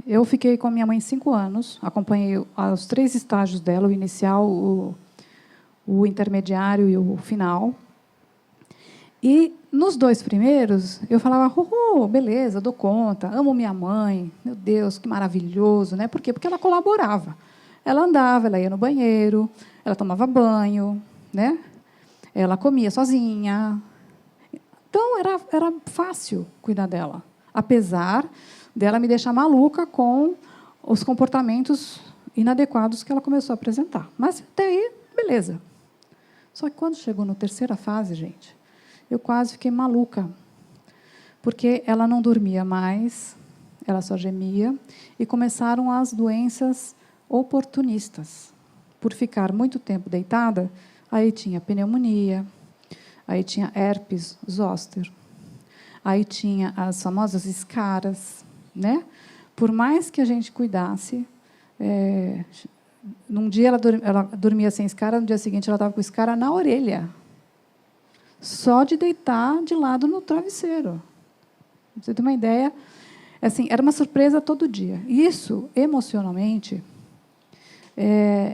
Eu fiquei com a minha mãe 5 anos, acompanhei os 3 estágios dela, o inicial, o intermediário e o final. E, nos 2 primeiros, eu falava, beleza, dou conta, amo minha mãe, meu Deus, que maravilhoso. Né? Por quê? Porque ela colaborava. Ela andava, ela ia no banheiro, ela tomava banho, né? Ela comia sozinha. Então, era fácil cuidar dela, apesar dela me deixar maluca com os comportamentos inadequados que ela começou a apresentar. Mas, até aí, beleza. Só que, quando chegou na 3ª fase, gente, eu quase fiquei maluca, porque ela não dormia mais, ela só gemia, e começaram as doenças oportunistas. Por ficar muito tempo deitada, aí tinha pneumonia, aí tinha herpes zoster, aí tinha as famosas escaras. Né? Por mais que a gente cuidasse, num dia ela dormia sem escara, no dia seguinte ela estava com escara na orelha. Só de deitar de lado no travesseiro. Pra você ter uma ideia, assim, era uma surpresa todo dia. Isso, emocionalmente,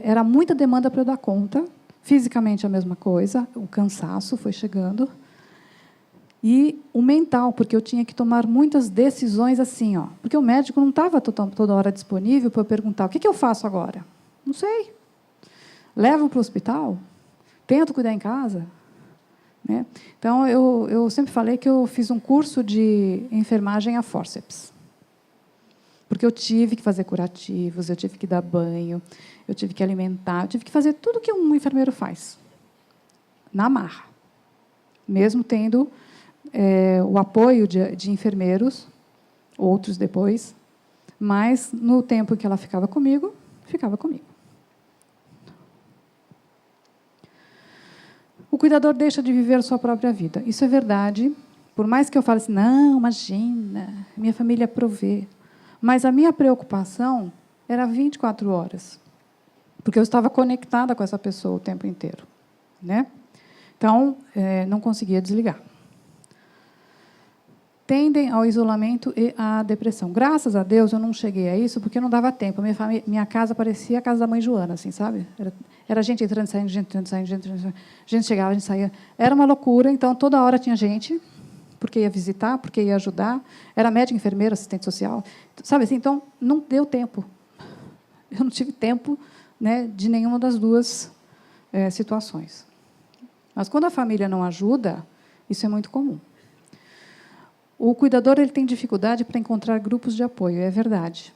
era muita demanda para eu dar conta. Fisicamente, a mesma coisa, o cansaço foi chegando. E o mental, porque eu tinha que tomar muitas decisões assim, porque o médico não estava toda hora disponível para eu perguntar, o que eu faço agora? Não sei. Levo para o hospital? Tento cuidar em casa? Né? Então, eu sempre falei que eu fiz um curso de enfermagem a fórceps. Porque eu tive que fazer curativos, eu tive que dar banho, eu tive que alimentar, eu tive que fazer tudo que um enfermeiro faz. Na marra. Mesmo tendo o apoio de enfermeiros, outros depois, mas, no tempo em que ela ficava comigo, ficava comigo. O cuidador deixa de viver a sua própria vida. Isso é verdade. Por mais que eu fale assim, não, imagina, minha família provê. Mas a minha preocupação era 24 horas. Porque eu estava conectada com essa pessoa o tempo inteiro. Né? Então, não conseguia desligar. Tendem ao isolamento e à depressão. Graças a Deus, eu não cheguei a isso, porque não dava tempo. Minha casa parecia a casa da mãe Joana, assim, sabe? Era gente entrando, saindo, gente entrando, saindo, gente entrando, saindo. Gente chegava, gente saía. Era uma loucura, então, toda hora tinha gente, porque ia visitar, porque ia ajudar. Era médico, enfermeiro, assistente social. Sabe assim? Então, não deu tempo. Eu não tive tempo, né, de nenhuma das duas situações. Mas, quando a família não ajuda, Isso é muito comum. O cuidador ele tem dificuldade para encontrar grupos de apoio, é verdade.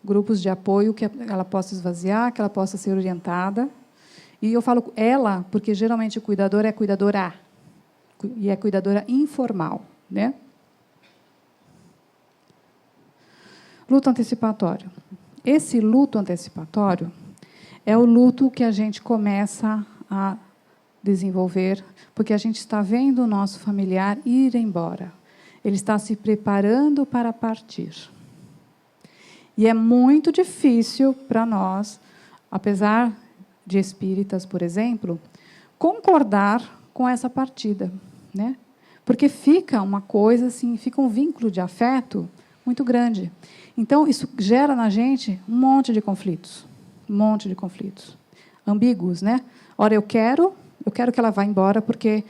Grupos de apoio que ela possa esvaziar, que ela possa ser orientada. E eu falo ela, porque geralmente o cuidador é cuidadora, e é cuidadora informal, né? Luto antecipatório. Esse luto antecipatório é o luto que a gente começa a desenvolver, porque a gente está vendo o nosso familiar ir embora. Ele está se preparando para partir. E é muito difícil para nós, apesar de espíritas, por exemplo, concordar com essa partida, né? Porque fica uma coisa assim, fica um vínculo de afeto muito grande. Então, isso gera na gente um monte de conflitos. Ambíguos, né? Ora, eu quero que ela vá embora porque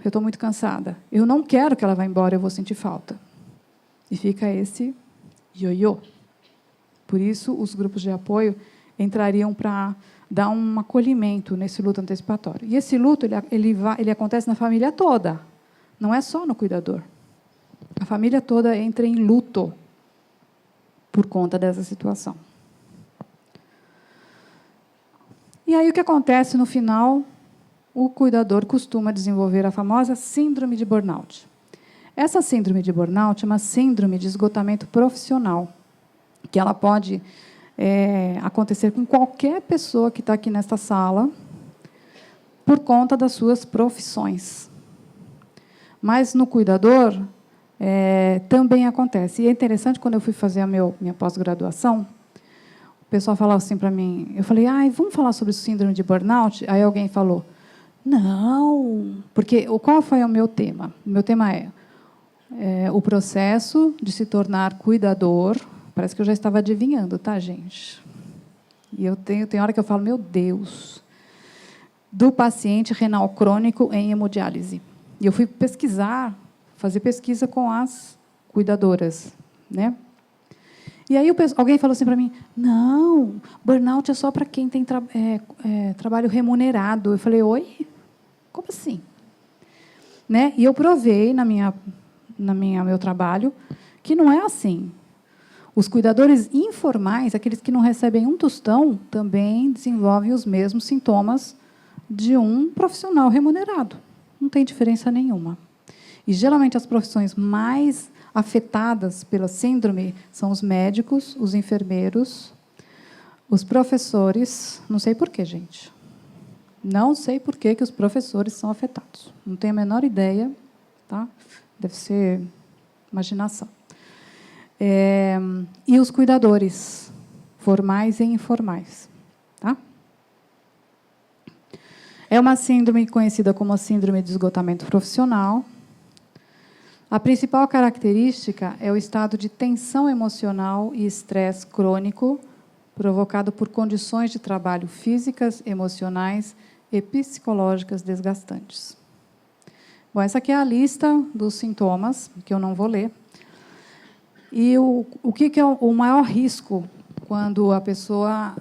eu estou muito cansada. Eu não quero que ela vá embora, eu vou sentir falta. E fica esse ioiô. Por isso, os grupos de apoio entrariam para dar um acolhimento nesse luto antecipatório. E esse luto ele acontece na família toda, não é só no cuidador. A família toda entra em luto por conta dessa situação. E aí o que acontece no final? O cuidador costuma desenvolver a famosa síndrome de burnout. Essa síndrome de burnout é uma síndrome de esgotamento profissional, que ela pode acontecer com qualquer pessoa que está aqui nesta sala, por conta das suas profissões. Mas no cuidador também acontece. E é interessante, quando eu fui fazer a minha pós-graduação, o pessoal falava assim para mim, eu falei, vamos falar sobre síndrome de burnout? Aí alguém falou, não, porque qual foi o meu tema? O meu tema é o processo de se tornar cuidador. Parece que eu já estava adivinhando, tá, gente? E tem hora que eu falo, meu Deus, do paciente renal crônico em hemodiálise. E eu fui fazer pesquisa com as cuidadoras, né? E aí alguém falou assim para mim, não, burnout é só para quem tem trabalho remunerado. Eu falei, oi? Como assim? Né? E eu provei no meu trabalho que não é assim. Os cuidadores informais, aqueles que não recebem um tostão, também desenvolvem os mesmos sintomas de um profissional remunerado. Não tem diferença nenhuma. E, geralmente, as profissões mais afetadas pela síndrome são os médicos, os enfermeiros, os professores. Não sei por quê, gente. Não sei por que os professores são afetados. Não tenho a menor ideia. Tá? Deve ser imaginação. E os cuidadores, formais e informais. Tá? É uma síndrome conhecida como a síndrome de esgotamento profissional. A principal característica é o estado de tensão emocional e estresse crônico provocado por condições de trabalho físicas, emocionais e psicológicas desgastantes. Bom, essa aqui é a lista dos sintomas, que eu não vou ler. E o que é o maior risco quando a pessoa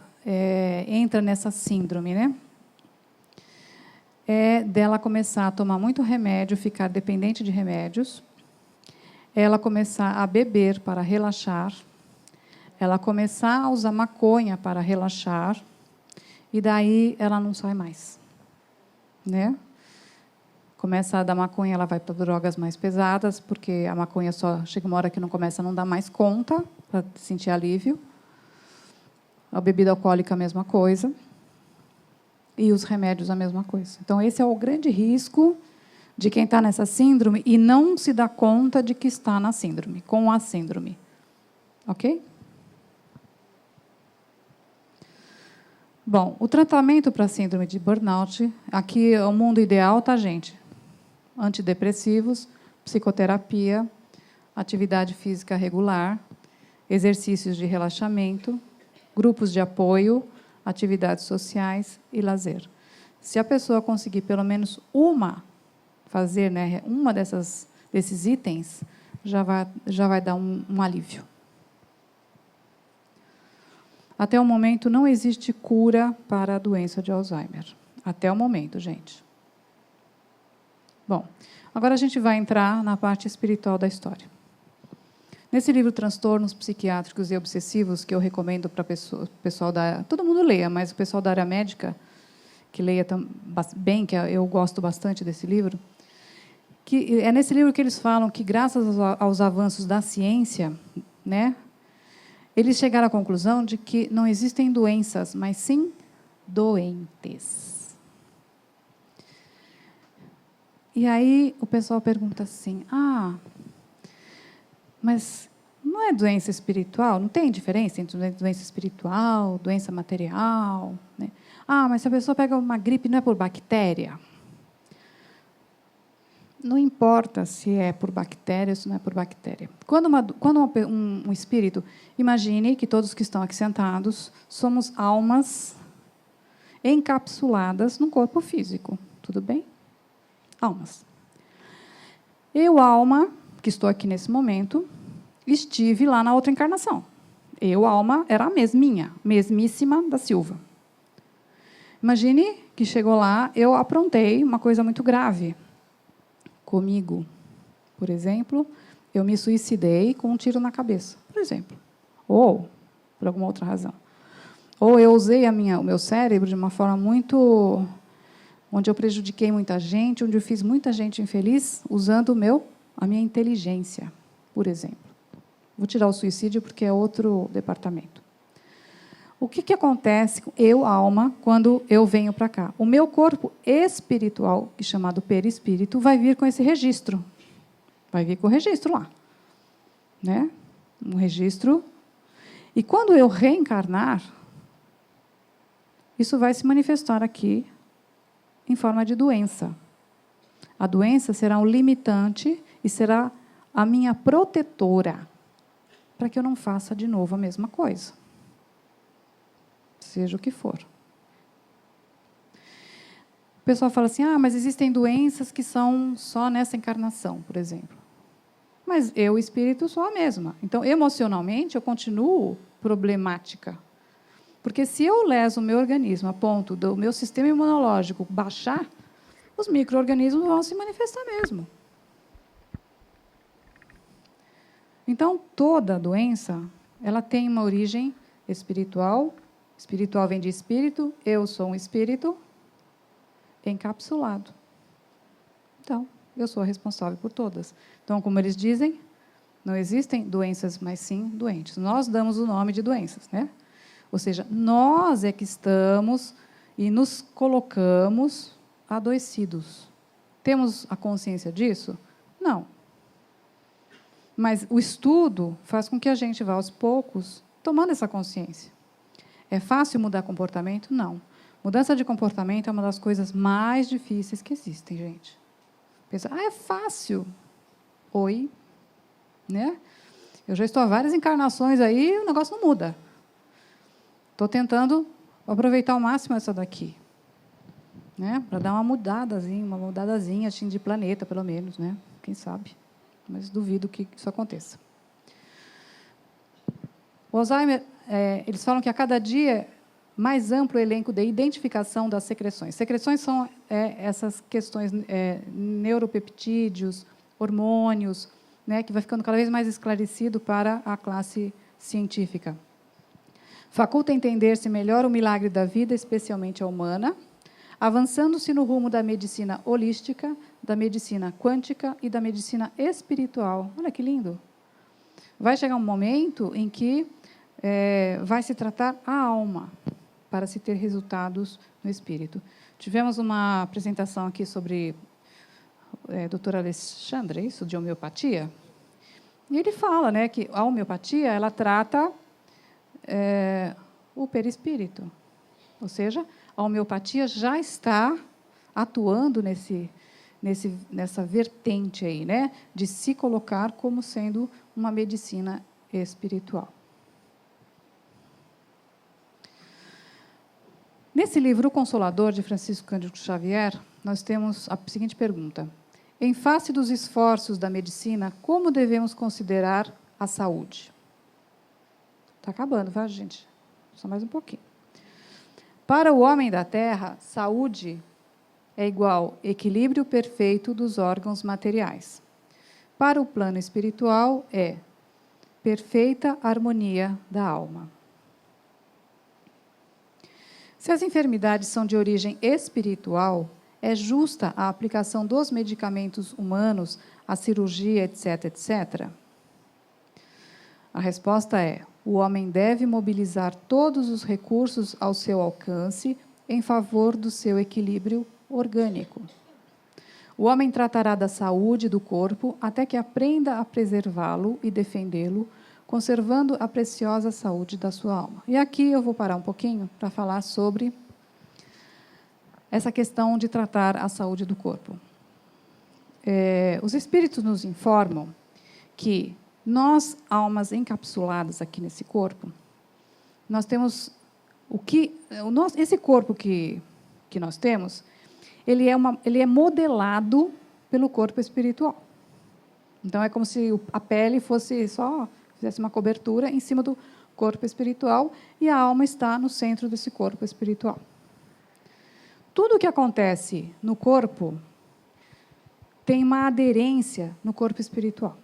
entra nessa síndrome, né? É dela começar a tomar muito remédio, ficar dependente de remédios, ela começar a beber para relaxar, ela começar a usar maconha para relaxar, e daí ela não sai mais, né? Começa a dar maconha, ela vai para drogas mais pesadas, porque a maconha só chega uma hora que não começa a não dar mais conta, para sentir alívio. A bebida alcoólica, a mesma coisa. E os remédios, a mesma coisa. Então, esse é o grande risco de quem está nessa síndrome e não se dá conta de que está na síndrome, com a síndrome. Ok? Bom, o tratamento para a síndrome de burnout, aqui é o mundo ideal, tá, gente? Antidepressivos, psicoterapia, atividade física regular, exercícios de relaxamento, grupos de apoio, atividades sociais e lazer. Se a pessoa conseguir pelo menos fazer, né, uma desses itens, já vai dar um alívio. Até o momento, não existe cura para a doença de Alzheimer. Até o momento, gente. Bom, agora a gente vai entrar na parte espiritual da história. Nesse livro Transtornos Psiquiátricos e Obsessivos, que eu recomendo para o pessoal da... Todo mundo leia, mas o pessoal da área médica, que leia bem, que eu gosto bastante desse livro, que é nesse livro que eles falam que, graças aos avanços da ciência, né, eles chegaram à conclusão de que não existem doenças, mas sim doentes. E aí o pessoal pergunta assim, mas não é doença espiritual? Não tem diferença entre doença espiritual, doença material? Né? Mas se a pessoa pega uma gripe, não é por bactéria? Não importa se é por bactéria ou se não é por bactéria. Quando um espírito... Imagine que todos que estão aqui sentados somos almas encapsuladas num corpo físico. Tudo bem? Almas. Eu, alma, que estou aqui nesse momento, estive lá na outra encarnação. Eu, alma, era a mesmíssima da Silva. Imagine que chegou lá, eu aprontei uma coisa muito grave comigo. Por exemplo, eu me suicidei com um tiro na cabeça, por exemplo. Ou, por alguma outra razão. Ou eu usei o meu cérebro de uma forma muito... onde eu prejudiquei muita gente, onde eu fiz muita gente infeliz, usando a minha inteligência, por exemplo. Vou tirar o suicídio, porque é outro departamento. O que acontece com eu, alma, quando eu venho para cá? O meu corpo espiritual, que é chamado perispírito, vai vir com esse registro. Vai vir com o registro lá. Né? Um registro. E quando eu reencarnar, isso vai se manifestar aqui em forma de doença. A doença será um limitante e será a minha protetora, para que eu não faça de novo a mesma coisa. Seja o que for. O pessoal fala assim, mas existem doenças que são só nessa encarnação, por exemplo. Mas eu, espírito, sou a mesma. Então, emocionalmente, eu continuo problemática. Porque se eu leso o meu organismo a ponto do meu sistema imunológico baixar, os micro-organismos vão se manifestar mesmo. Então, toda doença, ela tem uma origem espiritual. Espiritual vem de espírito, eu sou um espírito encapsulado. Então, eu sou responsável por todas. Então, como eles dizem, não existem doenças, mas sim doentes. Nós damos o nome de doenças, né? Ou seja, nós é que estamos e nos colocamos adoecidos. Temos a consciência disso? Não. Mas o estudo faz com que a gente vá, aos poucos, tomando essa consciência. É fácil mudar comportamento? Não. Mudança de comportamento é uma das coisas mais difíceis que existem, gente. Pensa, é fácil. Oi. Né? Eu já estou há várias encarnações aí e o negócio não muda. Estou tentando aproveitar ao máximo essa daqui. Né? Para dar uma mudadazinha assim, de planeta, pelo menos. Né? Quem sabe? Mas duvido que isso aconteça. O Alzheimer, eles falam que a cada dia mais amplo o elenco de identificação das secreções. Secreções são essas questões, neuropeptídeos, hormônios, né, que vai ficando cada vez mais esclarecido para a classe científica. Faculta entender-se melhor o milagre da vida, especialmente a humana, avançando-se no rumo da medicina holística, da medicina quântica e da medicina espiritual. Olha que lindo! Vai chegar um momento em que vai se tratar a alma, para se ter resultados no espírito. Tivemos uma apresentação aqui sobre Dr. Alexandre, isso, de homeopatia, e ele fala, né, que a homeopatia ela trata o perispírito, ou seja, a homeopatia já está atuando nessa vertente aí, né, de se colocar como sendo uma medicina espiritual. Nesse livro, O Consolador, de Francisco Cândido Xavier, nós temos a seguinte pergunta. Em face dos esforços da medicina, como devemos considerar a saúde? Está acabando, vai, gente? Só mais um pouquinho. Para o homem da Terra, saúde é igual equilíbrio perfeito dos órgãos materiais. Para o plano espiritual, é perfeita harmonia da alma. Se as enfermidades são de origem espiritual, é justa a aplicação dos medicamentos humanos, a cirurgia, etc., etc.? A resposta é: o homem deve mobilizar todos os recursos ao seu alcance em favor do seu equilíbrio orgânico. O homem tratará da saúde do corpo até que aprenda a preservá-lo e defendê-lo, conservando a preciosa saúde da sua alma. E aqui eu vou parar um pouquinho para falar sobre essa questão de tratar a saúde do corpo. Os espíritos nos informam que nós, almas encapsuladas aqui nesse corpo, nós temos esse corpo que nós temos, ele é modelado pelo corpo espiritual. Então, é como se a pele fizesse uma cobertura em cima do corpo espiritual e a alma está no centro desse corpo espiritual. Tudo o que acontece no corpo tem uma aderência no corpo espiritual.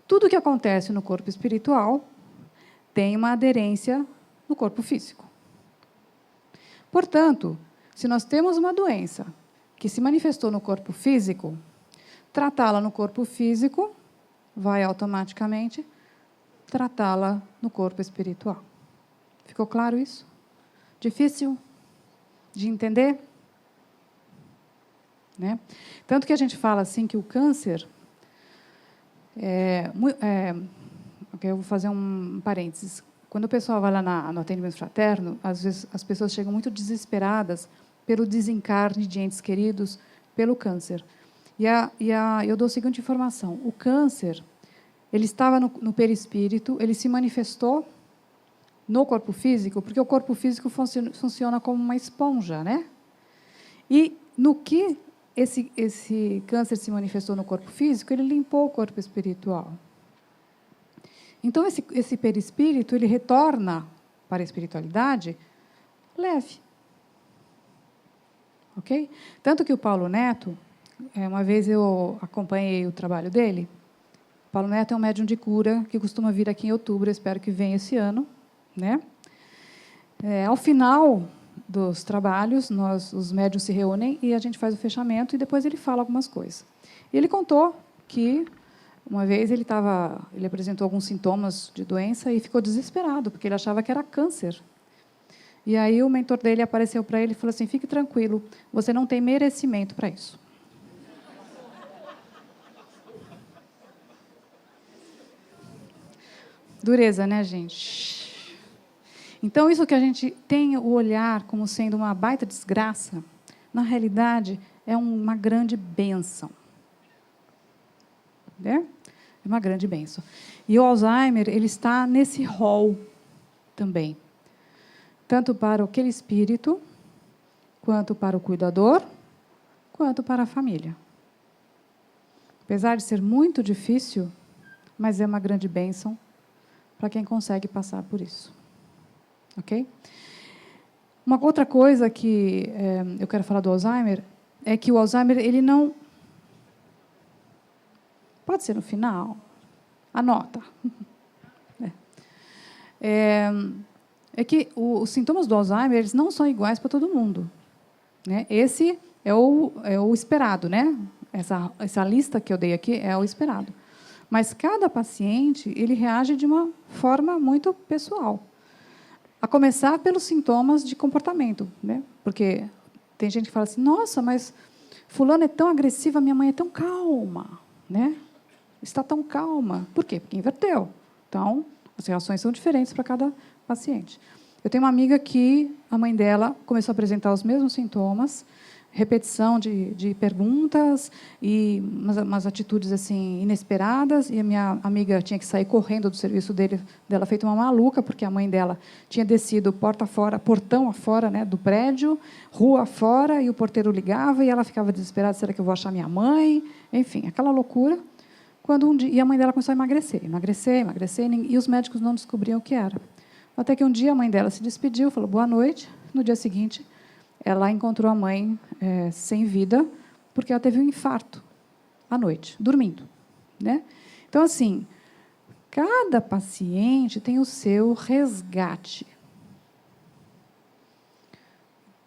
Tudo o que acontece no corpo espiritual tem uma aderência no corpo físico. Portanto, se nós temos uma doença que se manifestou no corpo físico, tratá-la no corpo físico vai automaticamente tratá-la no corpo espiritual. Ficou claro isso? Difícil de entender? Né? Tanto que a gente fala assim que o câncer... eu vou fazer um parênteses. Quando o pessoal vai lá no atendimento fraterno, às vezes as pessoas chegam muito desesperadas pelo desencarne de entes queridos, pelo câncer. Eu dou a seguinte informação: o câncer, ele estava no perispírito, ele se manifestou no corpo físico, porque o corpo físico funciona como uma esponja, né? E no que esse câncer se manifestou no corpo físico, ele limpou o corpo espiritual. Então, esse perispírito, ele retorna para a espiritualidade leve. Ok? Tanto que o Paulo Neto, uma vez eu acompanhei o trabalho dele. O Paulo Neto é um médium de cura que costuma vir aqui em outubro, eu espero que venha esse ano, né? Ao final dos trabalhos, os médiuns se reúnem e a gente faz o fechamento e depois ele fala algumas coisas. E ele contou que uma vez ele apresentou alguns sintomas de doença e ficou desesperado, porque ele achava que era câncer. E aí o mentor dele apareceu para ele e falou assim: fique tranquilo, você não tem merecimento para isso. Dureza, né, gente? Então, isso que a gente tem o olhar como sendo uma baita desgraça, na realidade, é uma grande bênção. Né? É uma grande bênção. E o Alzheimer, ele está nesse rol também. Tanto para aquele espírito, quanto para o cuidador, quanto para a família. Apesar de ser muito difícil, mas é uma grande bênção para quem consegue passar por isso. Ok? Uma outra coisa que eu quero falar do Alzheimer é que o Alzheimer, ele não... Pode ser no final. Anota. É que os sintomas do Alzheimer, eles não são iguais para todo mundo. Né? Esse é o esperado, né? Essa lista que eu dei aqui é o esperado. Mas cada paciente, ele reage de uma forma muito pessoal. A começar pelos sintomas de comportamento, né? Porque tem gente que fala assim: nossa, mas fulano é tão agressiva, minha mãe é tão calma, né? Está tão calma. Por quê? Porque inverteu. Então, as reações são diferentes para cada paciente. Eu tenho uma amiga que a mãe dela começou a apresentar os mesmos sintomas, repetição de perguntas e umas atitudes assim inesperadas, e a minha amiga tinha que sair correndo do serviço dela feita uma maluca, porque a mãe dela tinha descido portão afora, né, do prédio, rua afora, e o porteiro ligava e ela ficava desesperada: será que eu vou achar minha mãe? Enfim, aquela loucura. Quando um dia, e a mãe dela começou a emagrecer, e os médicos não descobriam o que era. Até que um dia a mãe dela se despediu, falou boa noite. No dia seguinte, ela encontrou a mãe sem vida, porque ela teve um infarto à noite, dormindo, né? Então, assim, cada paciente tem o seu resgate.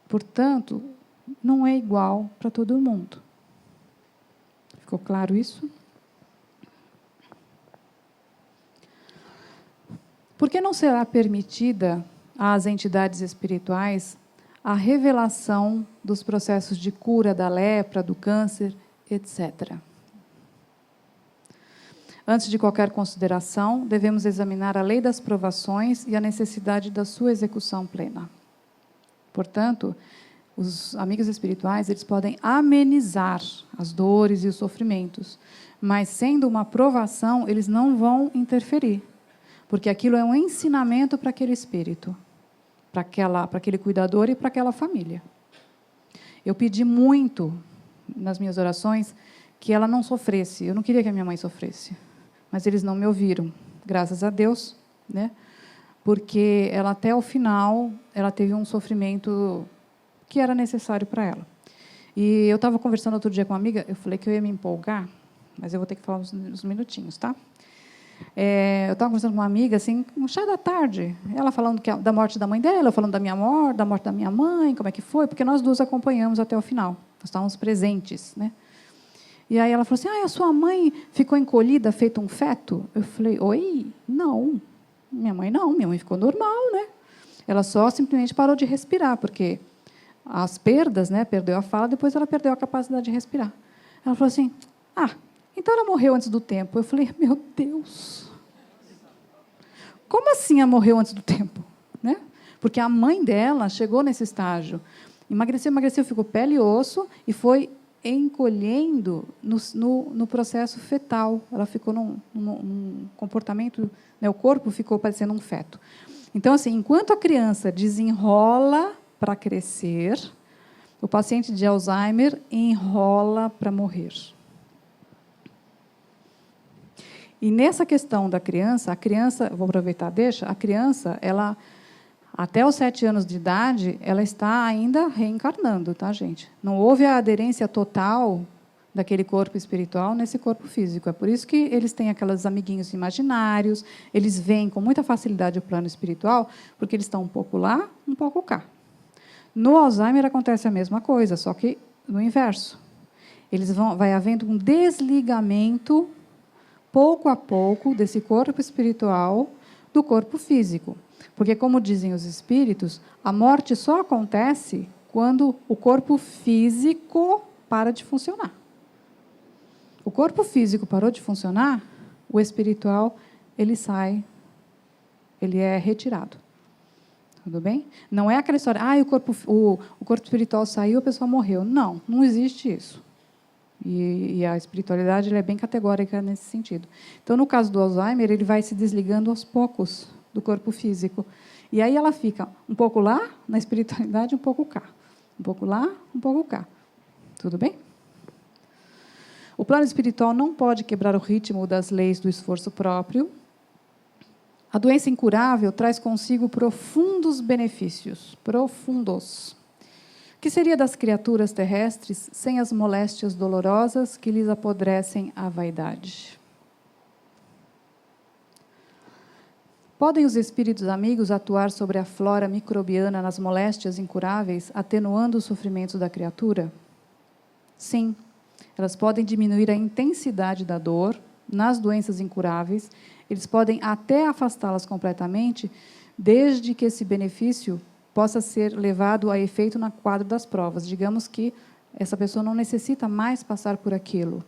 Portanto, não é igual para todo mundo. Ficou claro isso? Por que não será permitida às entidades espirituais a revelação dos processos de cura da lepra, do câncer, etc.? Antes de qualquer consideração, devemos examinar a lei das provações e a necessidade da sua execução plena. Portanto, os amigos espirituais, eles podem amenizar as dores e os sofrimentos, mas, sendo uma provação, eles não vão interferir, porque aquilo é um ensinamento para aquele espírito, para aquele cuidador e para aquela família. Eu pedi muito, nas minhas orações, que ela não sofresse. Eu não queria que a minha mãe sofresse, mas eles não me ouviram, graças a Deus, né? Porque ela, até o final, ela teve um sofrimento que era necessário para ela. E eu estava conversando outro dia com uma amiga, eu falei que eu ia me empolgar, mas eu vou ter que falar uns minutinhos, tá? Eu estava conversando com uma amiga, assim, um chá da tarde, ela falando da morte da mãe dela, eu falando da minha morte, da morte da minha mãe, como é que foi, porque nós duas acompanhamos até o final, nós estávamos presentes, né? E aí ela falou assim, a sua mãe ficou encolhida, feito um feto? Eu falei, oi? Não, minha mãe ficou normal, né? Ela só simplesmente parou de respirar, porque as perdas, né, perdeu a fala, depois ela perdeu a capacidade de respirar. Ela falou assim, então ela morreu antes do tempo. Eu falei, meu Deus, como assim ela morreu antes do tempo? Né? Porque a mãe dela chegou nesse estágio, emagreceu, ficou pele e osso, e foi encolhendo no processo fetal. Ela ficou num comportamento, né, o corpo ficou parecendo um feto. Então, assim, enquanto a criança desenrola para crescer, o paciente de Alzheimer enrola para morrer. E nessa questão da criança, vou aproveitar, a criança, ela, até os 7 anos de idade, ela está ainda reencarnando, tá, gente? Não houve a aderência total daquele corpo espiritual nesse corpo físico. É por isso que eles têm aqueles amiguinhos imaginários, eles veem com muita facilidade o plano espiritual, porque eles estão um pouco lá, um pouco cá. No Alzheimer acontece a mesma coisa, só que no inverso. Vai havendo um desligamento, pouco a pouco, desse corpo espiritual do corpo físico. Porque, como dizem os espíritos, a morte só acontece quando o corpo físico para de funcionar. O corpo físico parou de funcionar, o espiritual, ele sai, ele é retirado. Tudo bem? Não é aquela história, o corpo espiritual saiu, a pessoa morreu. Não, não existe isso. E a espiritualidade ela é bem categórica nesse sentido. Então, no caso do Alzheimer, ele vai se desligando aos poucos do corpo físico. E aí ela fica um pouco lá, na espiritualidade, um pouco cá. Um pouco lá, um pouco cá. Tudo bem? O plano espiritual não pode quebrar o ritmo das leis do esforço próprio. A doença incurável traz consigo profundos benefícios. Profundos. Que seria das criaturas terrestres sem as moléstias dolorosas que lhes apodrecem a vaidade? Podem os espíritos amigos atuar sobre a flora microbiana nas moléstias incuráveis, atenuando os sofrimentos da criatura? Sim. Elas podem diminuir a intensidade da dor nas doenças incuráveis, eles podem até afastá-las completamente, desde que esse benefício possa ser levado a efeito no quadro das provas. Digamos que essa pessoa não necessita mais passar por aquilo.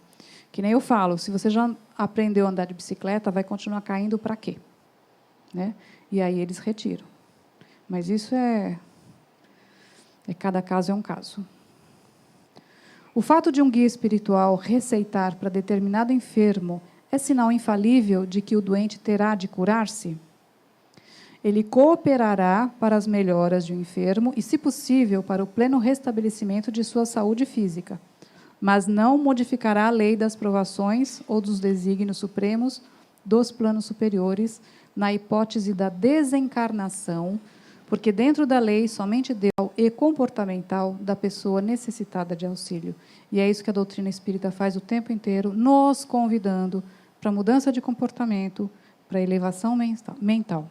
Que nem eu falo, se você já aprendeu a andar de bicicleta, vai continuar caindo para quê? Né? E aí eles retiram. Mas isso cada caso é um caso. O fato de um guia espiritual receitar para determinado enfermo é sinal infalível de que o doente terá de curar-se? Ele cooperará para as melhoras de um enfermo e, se possível, para o pleno restabelecimento de sua saúde física, mas não modificará a lei das provações ou dos desígnios supremos dos planos superiores, na hipótese da desencarnação, porque dentro da lei, somente ideal e comportamental da pessoa necessitada de auxílio. E é isso que a doutrina espírita faz o tempo inteiro, nos convidando para mudança de comportamento, para elevação mental.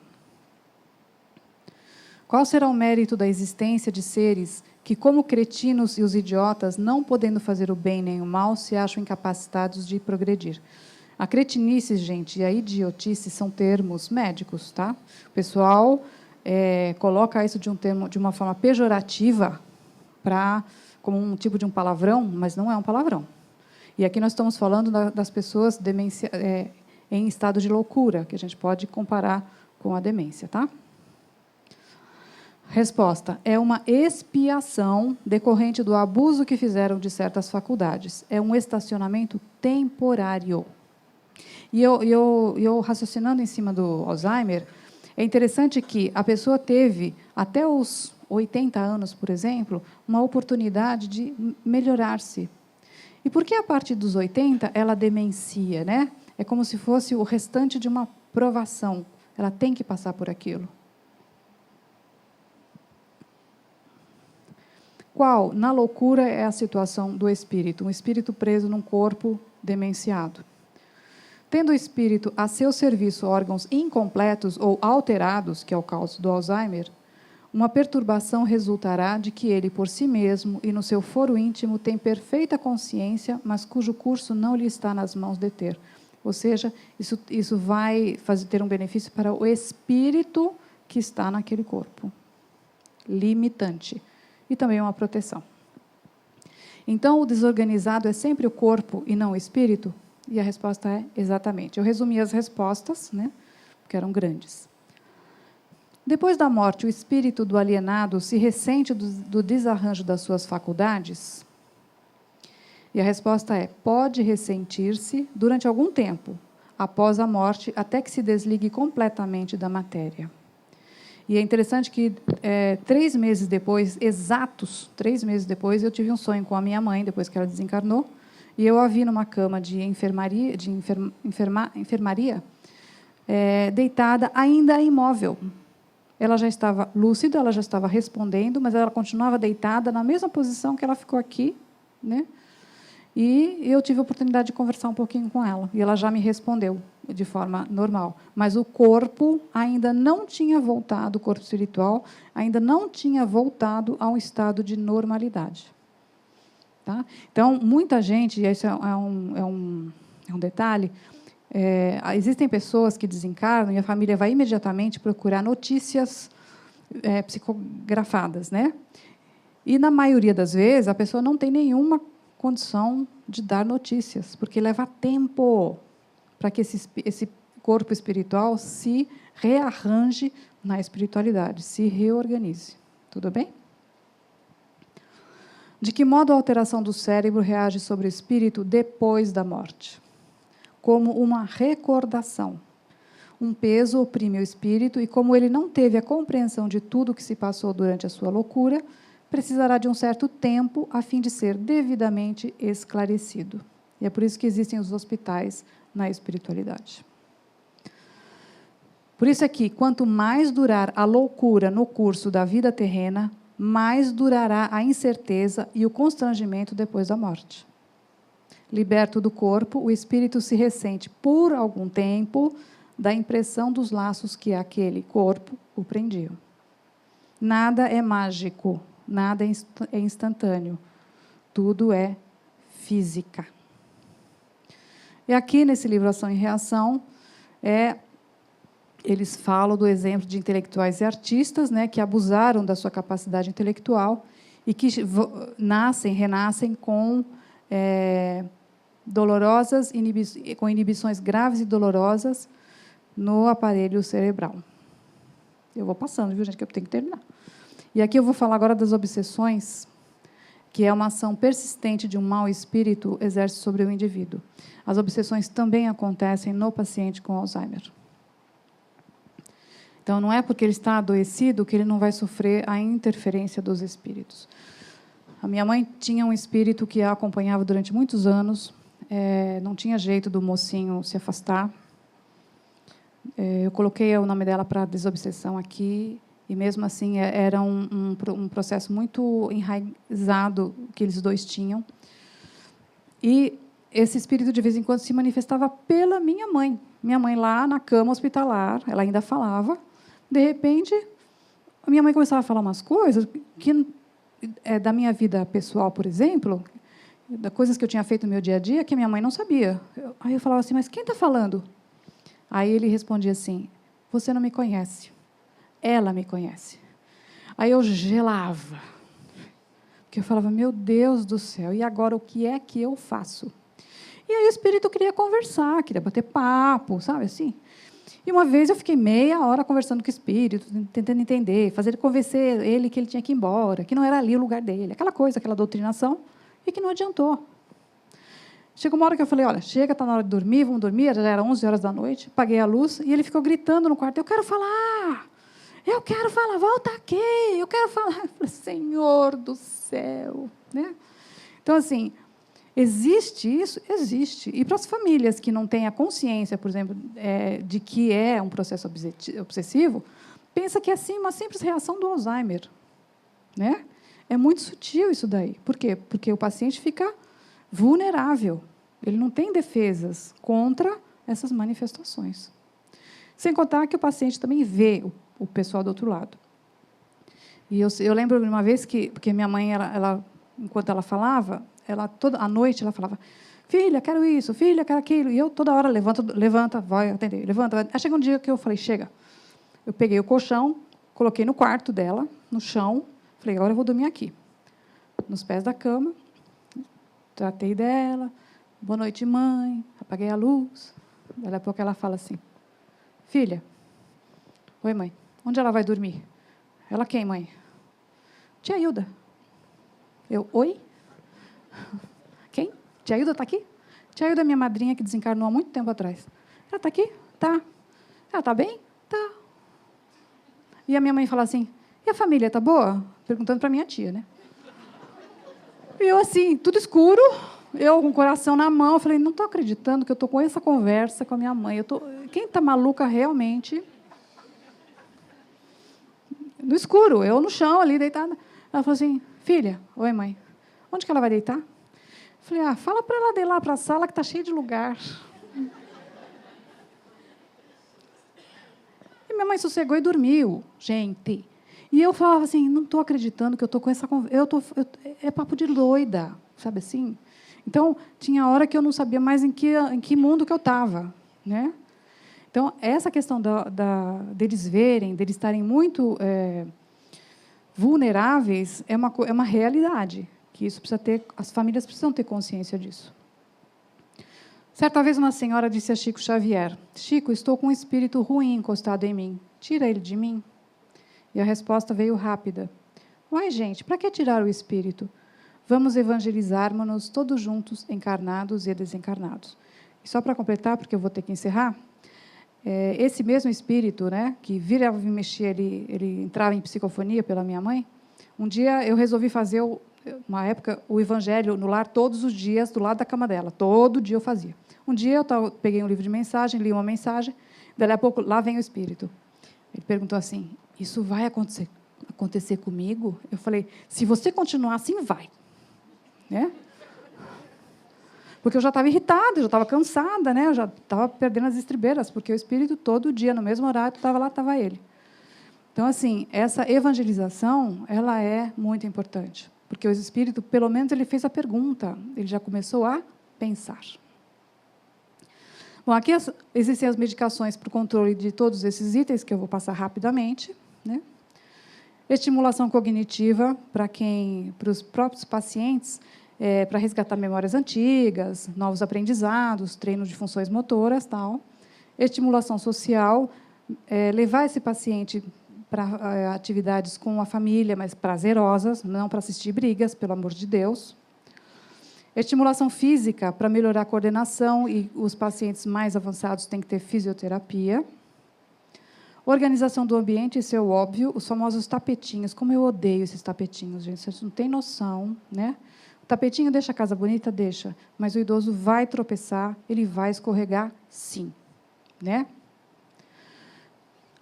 Qual será o mérito da existência de seres que, como cretinos e os idiotas, não podendo fazer o bem nem o mal, se acham incapacitados de progredir? A cretinice, gente, e a idiotice são termos médicos, tá? O pessoal coloca isso de uma forma pejorativa, como um tipo de um palavrão, mas não é um palavrão. E aqui nós estamos falando das pessoas em estado de loucura, que a gente pode comparar com a demência, tá? Resposta: é uma expiação decorrente do abuso que fizeram de certas faculdades. É um estacionamento temporário. E eu raciocinando em cima do Alzheimer, é interessante que a pessoa teve, até os 80 anos, por exemplo, uma oportunidade de melhorar-se. E por que a partir dos 80 ela demencia, né? É como se fosse o restante de uma provação. Ela tem que passar por aquilo. Qual, na loucura, é a situação do espírito? Um espírito preso num corpo demenciado. Tendo o espírito a seu serviço órgãos incompletos ou alterados, que é o caso do Alzheimer, uma perturbação resultará de que ele, por si mesmo e no seu foro íntimo, tem perfeita consciência, mas cujo curso não lhe está nas mãos de ter. Ou seja, isso vai ter um benefício para o espírito que está naquele corpo. Limitante. E também uma proteção. Então, o desorganizado é sempre o corpo e não o espírito? E a resposta é exatamente. Eu resumi as respostas, né, porque eram grandes. Depois da morte, o espírito do alienado se ressente do desarranjo das suas faculdades? E a resposta é: pode ressentir-se durante algum tempo, após a morte, até que se desligue completamente da matéria. E é interessante que 3 meses depois, exatos 3 meses depois, eu tive um sonho com a minha mãe, depois que ela desencarnou, e eu a vi numa cama de enfermaria, deitada, ainda imóvel. Ela já estava lúcida, ela já estava respondendo, mas ela continuava deitada na mesma posição que ela ficou aqui, né? E eu tive a oportunidade de conversar um pouquinho com ela, e ela já me respondeu de forma normal. Mas o corpo ainda não tinha voltado, o corpo espiritual ainda não tinha voltado a um estado de normalidade. Tá? Então, muita gente, e isso é um detalhe, existem pessoas que desencarnam e a família vai imediatamente procurar notícias psicografadas, né? E, na maioria das vezes, a pessoa não tem nenhuma condição de dar notícias, porque leva tempo para que esse corpo espiritual se rearranje na espiritualidade, se reorganize. Tudo bem? De que modo a alteração do cérebro reage sobre o espírito depois da morte? Como uma recordação. Um peso oprime o espírito e, como ele não teve a compreensão de tudo o que se passou durante a sua loucura, precisará de um certo tempo a fim de ser devidamente esclarecido. E é por isso que existem os hospitais na espiritualidade. Por isso é que, quanto mais durar a loucura no curso da vida terrena, mais durará a incerteza e o constrangimento depois da morte. Liberto do corpo, o espírito se ressente por algum tempo da impressão dos laços que aquele corpo o prendiam. Nada é mágico, nada é instantâneo, tudo é física. E aqui, nesse livro Ação e Reação, eles falam do exemplo de intelectuais e artistas, né, que abusaram da sua capacidade intelectual e que renascem com com inibições graves e dolorosas no aparelho cerebral. Eu vou passando, viu, gente, que eu tenho que terminar. E aqui eu vou falar agora das obsessões, que é uma ação persistente de um mau espírito exerce sobre o indivíduo. As obsessões também acontecem no paciente com Alzheimer. Então, não é porque ele está adoecido que ele não vai sofrer a interferência dos espíritos. A minha mãe tinha um espírito que a acompanhava durante muitos anos, não tinha jeito do mocinho se afastar. Eu coloquei o nome dela para desobsessão aqui, E, mesmo assim, era um processo muito enraizado que eles dois tinham. E esse espírito, de vez em quando, se manifestava pela minha mãe. Minha mãe, lá na cama hospitalar, ela ainda falava. De repente, a minha mãe começava a falar umas coisas que, da minha vida pessoal, por exemplo, das coisas que eu tinha feito no meu dia a dia, que a minha mãe não sabia. Aí eu falava assim, mas quem está falando? Aí ele respondia assim, você não me conhece. Ela me conhece. Aí eu gelava. Porque eu falava, meu Deus do céu, e agora o que é que eu faço? E aí o espírito queria conversar, queria bater papo, sabe assim? E uma vez eu fiquei meia hora conversando com o espírito, tentando entender, fazer ele convencer ele que ele tinha que ir embora, que não era ali o lugar dele, aquela coisa, aquela doutrinação, e que não adiantou. Chegou uma hora que eu falei, olha, chega, está na hora de dormir, vamos dormir, já era 11 horas da noite, apaguei a luz, e ele ficou gritando no quarto, eu quero falar, volta aqui, eu quero falar. Eu falei, Senhor do céu. Né? Então, assim, existe isso? Existe. E para as famílias que não têm a consciência, por exemplo, de que é um processo obsessivo, pensa que é assim, uma simples reação do Alzheimer. Né? É muito sutil isso daí. Por quê? Porque o paciente fica vulnerável. Ele não tem defesas contra essas manifestações. Sem contar que o paciente também vê o pessoal do outro lado. E eu lembro de uma vez porque minha mãe, enquanto ela falava, toda a noite ela falava, filha, quero isso, filha, quero aquilo. E eu toda hora levanta, vai atender, levanta. Vai. Aí chega um dia que eu falei, chega. Eu peguei o colchão, coloquei no quarto dela, no chão, falei, agora eu vou dormir aqui, nos pés da cama. Tratei dela, boa noite, mãe, apaguei a luz. Daí a pouco ela fala assim, filha, oi, mãe, onde ela vai dormir? Ela quem, mãe? Tia Hilda. Eu, oi? Quem? Tia Hilda está aqui? Tia Hilda é minha madrinha que desencarnou há muito tempo atrás. Ela está aqui? Tá. Ela está bem? Tá. E a minha mãe fala assim, e a família está boa? Perguntando para minha tia, né? E eu assim, tudo escuro, eu com o coração na mão, eu falei, não estou acreditando que eu estou com essa conversa com a minha mãe. Quem está maluca realmente? No escuro, eu no chão ali, deitada. Ela falou assim, filha, oi, mãe, onde que ela vai deitar? Eu falei, fala para ela ir lá para a sala que está cheia de lugar. E minha mãe sossegou e dormiu, gente. E eu falava assim, não estou acreditando que eu estou com essa conversa. É papo de doida, sabe assim? Então, tinha hora que eu não sabia mais em que mundo que eu estava. Né? Então, essa questão deles verem, deles estarem muito vulneráveis, é uma realidade. Que isso precisa ter, as famílias precisam ter consciência disso. Certa vez, uma senhora disse a Chico Xavier, Chico, estou com um espírito ruim encostado em mim. Tira ele de mim. E a resposta veio rápida. Uai, gente, para que tirar o espírito? Vamos evangelizarmos-nos todos juntos, encarnados e desencarnados. E só para completar, porque eu vou ter que encerrar, esse mesmo espírito, né, que virava e mexia, ele entrava em psicofonia pela minha mãe, um dia eu resolvi fazer, uma época, o evangelho no lar todos os dias, do lado da cama dela. Todo dia eu fazia. Um dia eu peguei um livro de mensagem, li uma mensagem, daí a pouco, lá vem o espírito. Ele perguntou assim, isso vai acontecer comigo? Eu falei, se você continuar assim, vai. Né? Porque eu já estava irritada, já estava cansada, né? Eu já estava perdendo as estribeiras, porque o espírito, todo dia, no mesmo horário, estava lá, estava ele. Então, assim, essa evangelização, ela é muito importante. Porque o espírito, pelo menos, ele fez a pergunta, ele já começou a pensar. Bom, aqui existem as medicações para o controle de todos esses itens, que eu vou passar rapidamente. Né? Estimulação cognitiva para os próprios pacientes, para resgatar memórias antigas, novos aprendizados, treino de funções motoras, tal. Estimulação social, levar esse paciente para atividades com a família, mas prazerosas, não para assistir brigas, pelo amor de Deus. Estimulação física, para melhorar a coordenação, e os pacientes mais avançados têm que ter fisioterapia. Organização do ambiente, isso é o óbvio, os famosos tapetinhos. Como eu odeio esses tapetinhos, gente, vocês não têm noção. Né? O tapetinho deixa a casa bonita? Deixa, mas o idoso vai tropeçar, ele vai escorregar, sim. Né?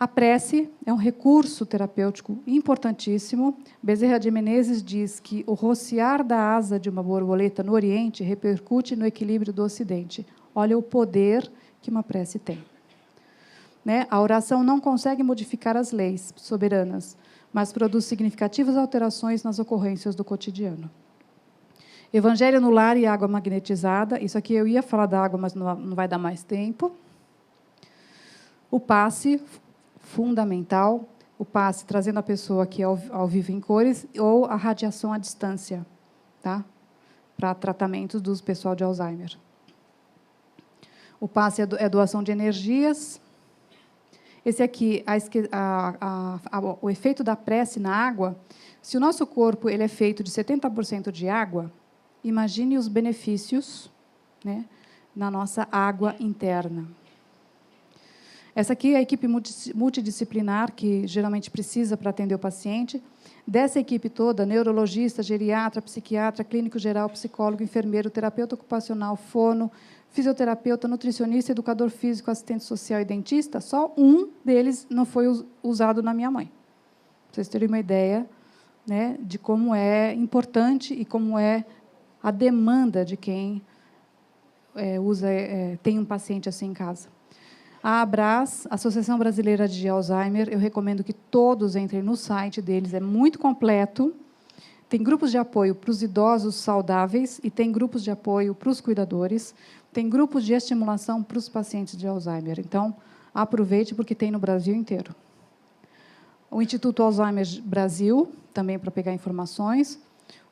A prece é um recurso terapêutico importantíssimo. Bezerra de Menezes diz que o rociar da asa de uma borboleta no Oriente repercute no equilíbrio do Ocidente. Olha o poder que uma prece tem. Né? A oração não consegue modificar as leis soberanas, mas produz significativas alterações nas ocorrências do cotidiano. Evangelho no lar e água magnetizada. Isso aqui eu ia falar da água, mas não vai dar mais tempo. O passe fundamental, o passe trazendo a pessoa aqui ao vivo em cores, ou a radiação à distância, tá? Para tratamentos do pessoal de Alzheimer. O passe é doação de energias. Esse aqui, o efeito da prece na água. Se o nosso corpo ele é feito de 70% de água, imagine os benefícios, né, na nossa água interna. Essa aqui é a equipe multidisciplinar que geralmente precisa para atender o paciente. Dessa equipe toda, neurologista, geriatra, psiquiatra, clínico geral, psicólogo, enfermeiro, terapeuta ocupacional, fono, fisioterapeuta, nutricionista, educador físico, assistente social e dentista, só um deles não foi usado na minha mãe. Para vocês terem uma ideia, né, de como é importante e como é a demanda de quem tem um paciente assim em casa. A ABRAS, Associação Brasileira de Alzheimer, eu recomendo que todos entrem no site deles, é muito completo. Tem grupos de apoio para os idosos saudáveis e tem grupos de apoio para os cuidadores, tem grupos de estimulação para os pacientes de Alzheimer. Então, aproveite, porque tem no Brasil inteiro. O Instituto Alzheimer Brasil, também para pegar informações,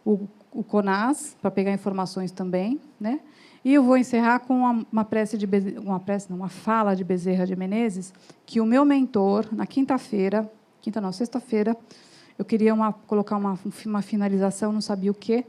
o CONAS, para pegar informações também, né? E eu vou encerrar com uma fala de Bezerra de Menezes, que o meu mentor, na sexta-feira, eu queria colocar uma finalização, não sabia o quê.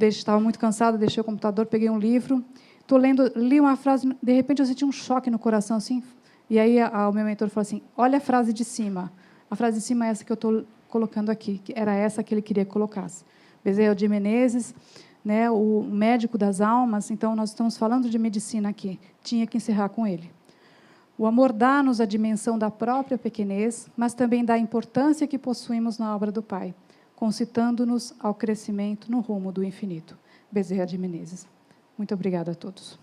Estava muito cansada, deixei o computador, peguei um livro, estou lendo, li uma frase, de repente eu senti um choque no coração, assim, e aí o meu mentor falou assim, olha a frase de cima. A frase de cima é essa que eu estou colocando aqui, que era essa que ele queria que colocasse. Bezerra de Menezes, né, o médico das almas, então nós estamos falando de medicina aqui, tinha que encerrar com ele. O amor dá-nos a dimensão da própria pequenez, mas também dá a importância que possuímos na obra do Pai, concitando-nos ao crescimento no rumo do infinito. Bezerra de Menezes. Muito obrigada a todos.